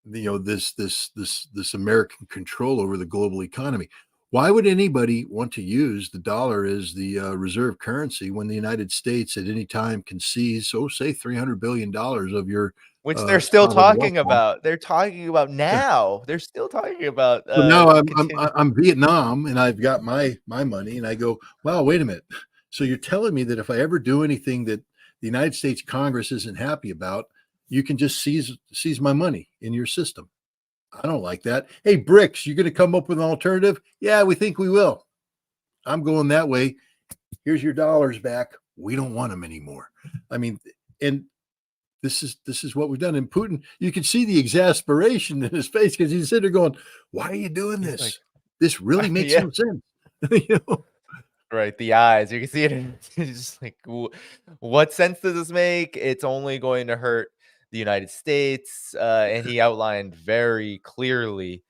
this American control over the global economy. Why would anybody want to use the dollar as the reserve currency when the United States at any time can seize, say, $300 billion of your Which they're still sovereign wealth talking fund? about. They're talking about Yeah. now. They're still talking about So now continue. I'm Vietnam, and I've got my money, and I go, wow, wait a minute. So you're telling me that if I ever do anything that the United States Congress isn't happy about, you can just seize my money in your system? I don't like that. Hey, BRICS, you going to come up with an alternative? Yeah, we think we will. I'm going that way. Here's your dollars back. We don't want them anymore. I mean, and this is what we've done. And Putin, you can see the exasperation in his face because he's sitting there going, "Why are you doing He's like, this? This really makes yeah, no sense." you know? right. The eyes. You can see it. It's just like, what sense does this make? It's only going to hurt the United States. And he outlined very clearly,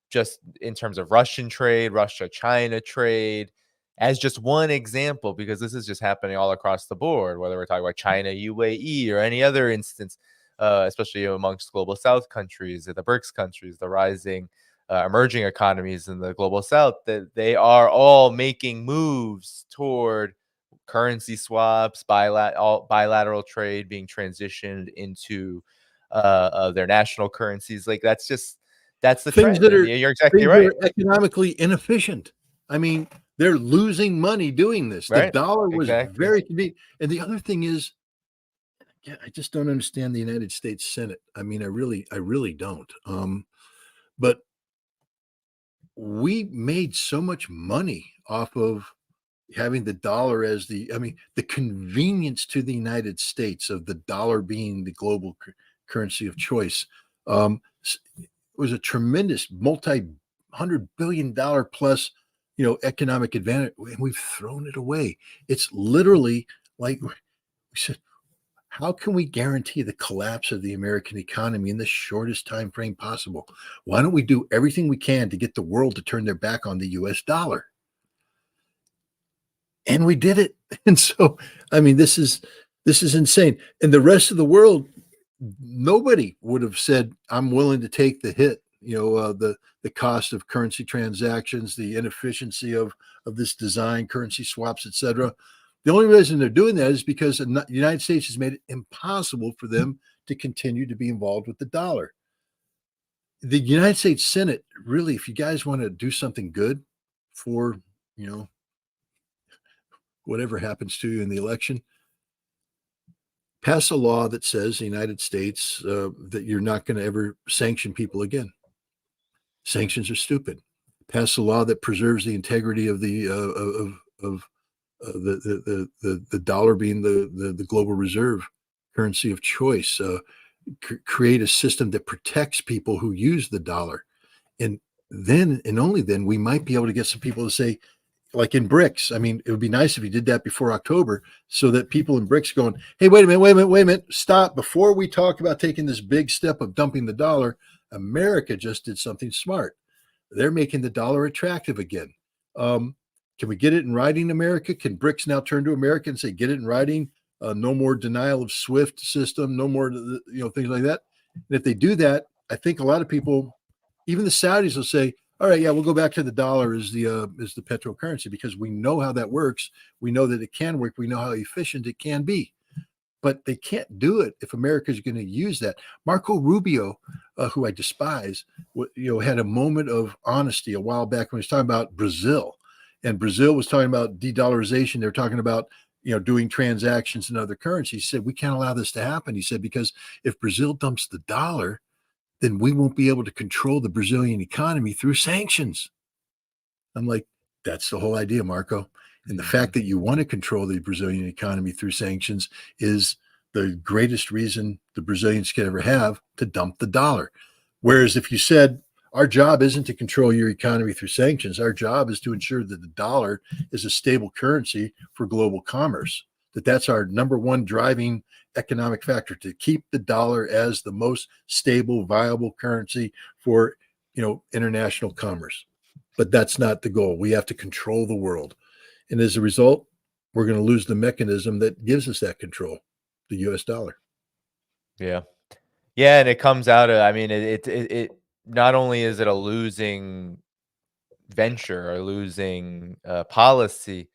just in terms of Russian trade, Russia-China trade, as just one example, because this is just happening all across the board, whether we're talking about China, UAE, or any other instance, especially amongst global South countries, the BRICS countries, the rising emerging economies in the global South, that they are all making moves toward currency swaps, bilateral trade being transitioned into their national currencies. Like that's the Things trend, that and are you're exactly that right. are economically inefficient. I mean, they're losing money doing this. The Right? dollar was Exactly. very convenient. And the other thing is, yeah, I just don't understand the United States Senate. I mean, I really don't. But we made so much money off of having the dollar as the convenience to the United States of the dollar being the global currency of choice. It was a tremendous multi-$100 billion plus, economic advantage, and we've thrown it away. It's literally like we said, how can we guarantee the collapse of the American economy in the shortest time frame possible? Why don't we do everything we can to get the world to turn their back on the US dollar? And we did it. And so, I mean, this is insane. And the rest of the world, nobody would have said, "I'm willing to take the hit." The cost of currency transactions, the inefficiency of this design, currency swaps, etc. The only reason they're doing that is because the United States has made it impossible for them to continue to be involved with the dollar. The United States Senate, really, if you guys want to do something good for, you know, whatever happens to you in the election, pass a law that says the United States that you're not going to ever sanction people again. Sanctions are stupid. Pass a law that preserves the integrity of the dollar being the global reserve currency of choice. Create a system that protects people who use the dollar, and then and only then we might be able to get some people to say, like in BRICS. I mean, it would be nice if you did that before October, so that people in BRICS going, "Hey, wait a minute, stop! Before we talk about taking this big step of dumping the dollar, America just did something smart. They're making the dollar attractive again. Um, can we get it in writing, America? Can BRICS now turn to America and say, get it in writing? No more denial of SWIFT system, no more, things like that. And if they do that, I think a lot of people, even the Saudis, will say, all right, yeah, we'll go back to the dollar as the petrol currency because we know how that works. We know that it can work. We know how efficient it can be. But they can't do it if America is going to use that. Marco Rubio, who I despise, had a moment of honesty a while back when he was talking about Brazil, and Brazil was talking about de-dollarization. They were talking about doing transactions in other currencies. He said we can't allow this to happen. He said because if Brazil dumps the dollar, then we won't be able to control the Brazilian economy through sanctions. I'm like, that's the whole idea, Marco. And the fact that you want to control the Brazilian economy through sanctions is the greatest reason the Brazilians could ever have to dump the dollar. Whereas if you said, our job isn't to control your economy through sanctions, our job is to ensure that the dollar is a stable currency for global commerce, that's our number one driving economic factor, to keep the dollar as the most stable, viable currency for international commerce. But that's not the goal. We have to control the world. And as a result, we're going to lose the mechanism that gives us that control, the US dollar. Yeah. Yeah, and it comes out of, I mean, it not only is it a losing venture or losing policy.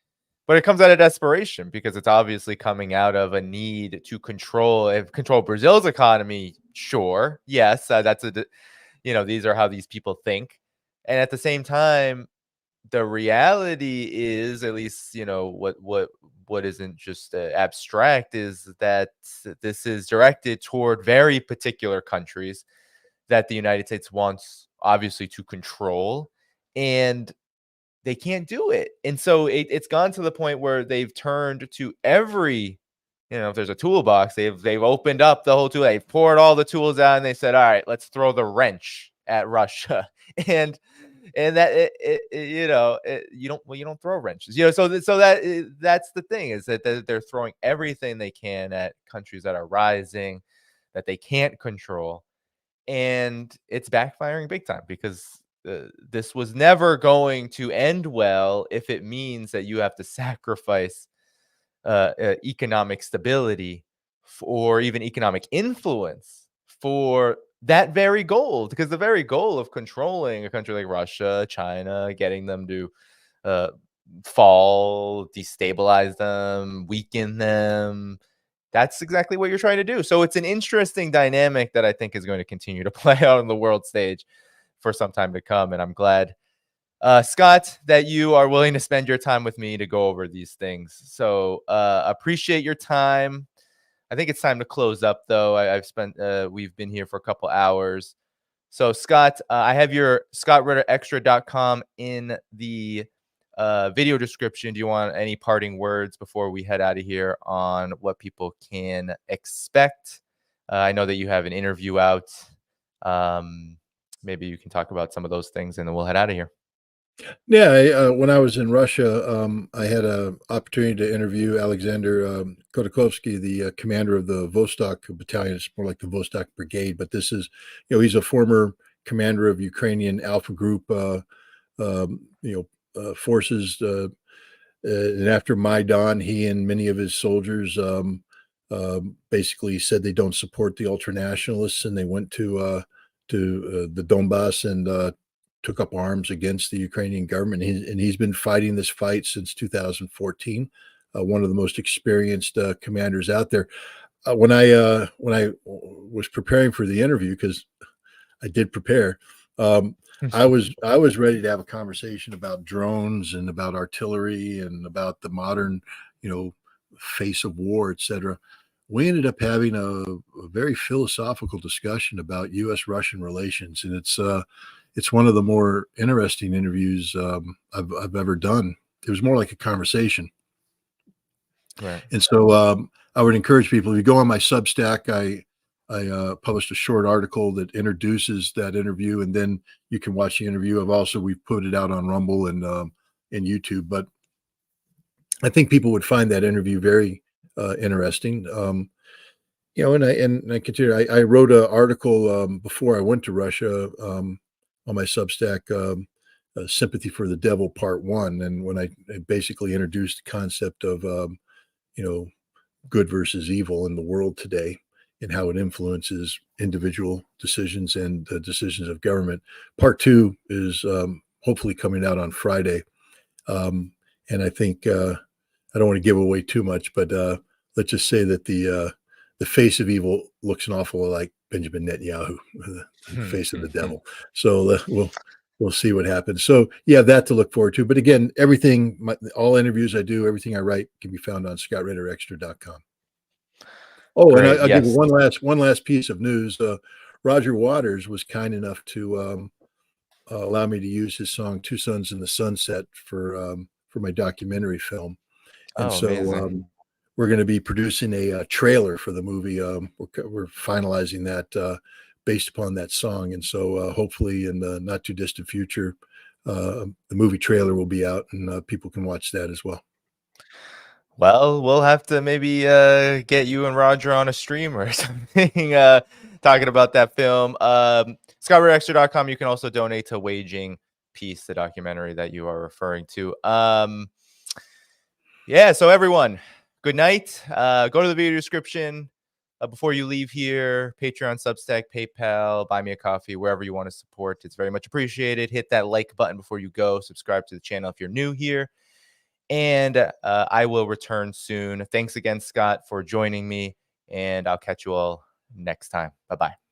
But it comes out of desperation because it's obviously coming out of a need to control Brazil's economy. Sure, yes, these are how these people think, and at the same time, the reality is, at least what isn't just abstract, is that this is directed toward very particular countries that the United States wants, obviously, to control, and they can't do it. And so it's gone to the point where they've turned to every, if there's a toolbox, they've opened up the whole tool. They've poured all the tools out, and they said, all right, let's throw the wrench at Russia. And that you don't throw wrenches, that's the thing, is that they're throwing everything they can at countries that are rising, that they can't control, and it's backfiring big time, because this was never going to end well if it means that you have to sacrifice economic stability or even economic influence for that very goal. Because the very goal of controlling a country like Russia, China, getting them to fall, destabilize them, weaken them, that's exactly what you're trying to do. So it's an interesting dynamic that I think is going to continue to play out on the world stage for some time to come. And I'm glad, Scott, that you are willing to spend your time with me to go over these things. So appreciate your time. I think it's time to close up, though. We've been here for a couple hours. So, Scott, I have your scottritterextra.com in the video description. Do you want any parting words before we head out of here on what people can expect? I know that you have an interview out. Maybe you can talk about some of those things, and then we'll head out of here. Yeah, when I was in Russia, I had an opportunity to interview Alexander Khodakovsky, the commander of the Vostok battalion. It's more like the Vostok Brigade, but this is, he's a former commander of Ukrainian Alpha Group, forces. And after Maidan, he and many of his soldiers basically said they don't support the ultranationalists, and they went to the Donbass and took up arms against the Ukrainian government. And he's been fighting this fight since 2014. One of the most experienced commanders out there. When I was preparing for the interview, because I did prepare, I was ready to have a conversation about drones and about artillery and about the modern, face of war, etc. We ended up having a very philosophical discussion about U.S.-Russian relations, and it's one of the more interesting interviews I've ever done. It was more like a conversation. Right. And so I would encourage people, if you go on my Substack, I published a short article that introduces that interview, and then you can watch the interview. We've put it out on Rumble and YouTube, but I think people would find that interview very interesting. And I continue. I wrote an article before I went to Russia on my Substack, "Sympathy for the Devil" Part 1, and when I basically introduced the concept of good versus evil in the world today, and how it influences individual decisions and the decisions of government. Part 2 is hopefully coming out on Friday, and I think I don't want to give away too much, but let's just say that the face of evil looks an awful lot like Benjamin Netanyahu, the face of the devil. So we'll see what happens. So yeah, that to look forward to. But again, all interviews I do, everything I write can be found on scottritterextra.com. Oh, Great, and I'll yes. give one last piece of news. Roger Waters was kind enough to allow me to use his song "Two Suns in the Sunset" for my documentary film. And Oh, so amazing. we're going to be producing a trailer for the movie. We're finalizing that based upon that song. And so hopefully in the not too distant future, the movie trailer will be out, and people can watch that as well. Well, we'll have to maybe get you and Roger on a stream or something, talking about that film. ScottRitterExtra.com. You can also donate to Waging Peace, the documentary that you are referring to. Yeah, so everyone, good night. Go to the video description. before you leave here, Patreon, Substack, PayPal, buy me a coffee, wherever you want to support. It's very much appreciated. Hit that like button before you go. Subscribe to the channel if you're new here. And I will return soon. Thanks again, Scott, for joining me. And I'll catch you all next time. Bye-bye.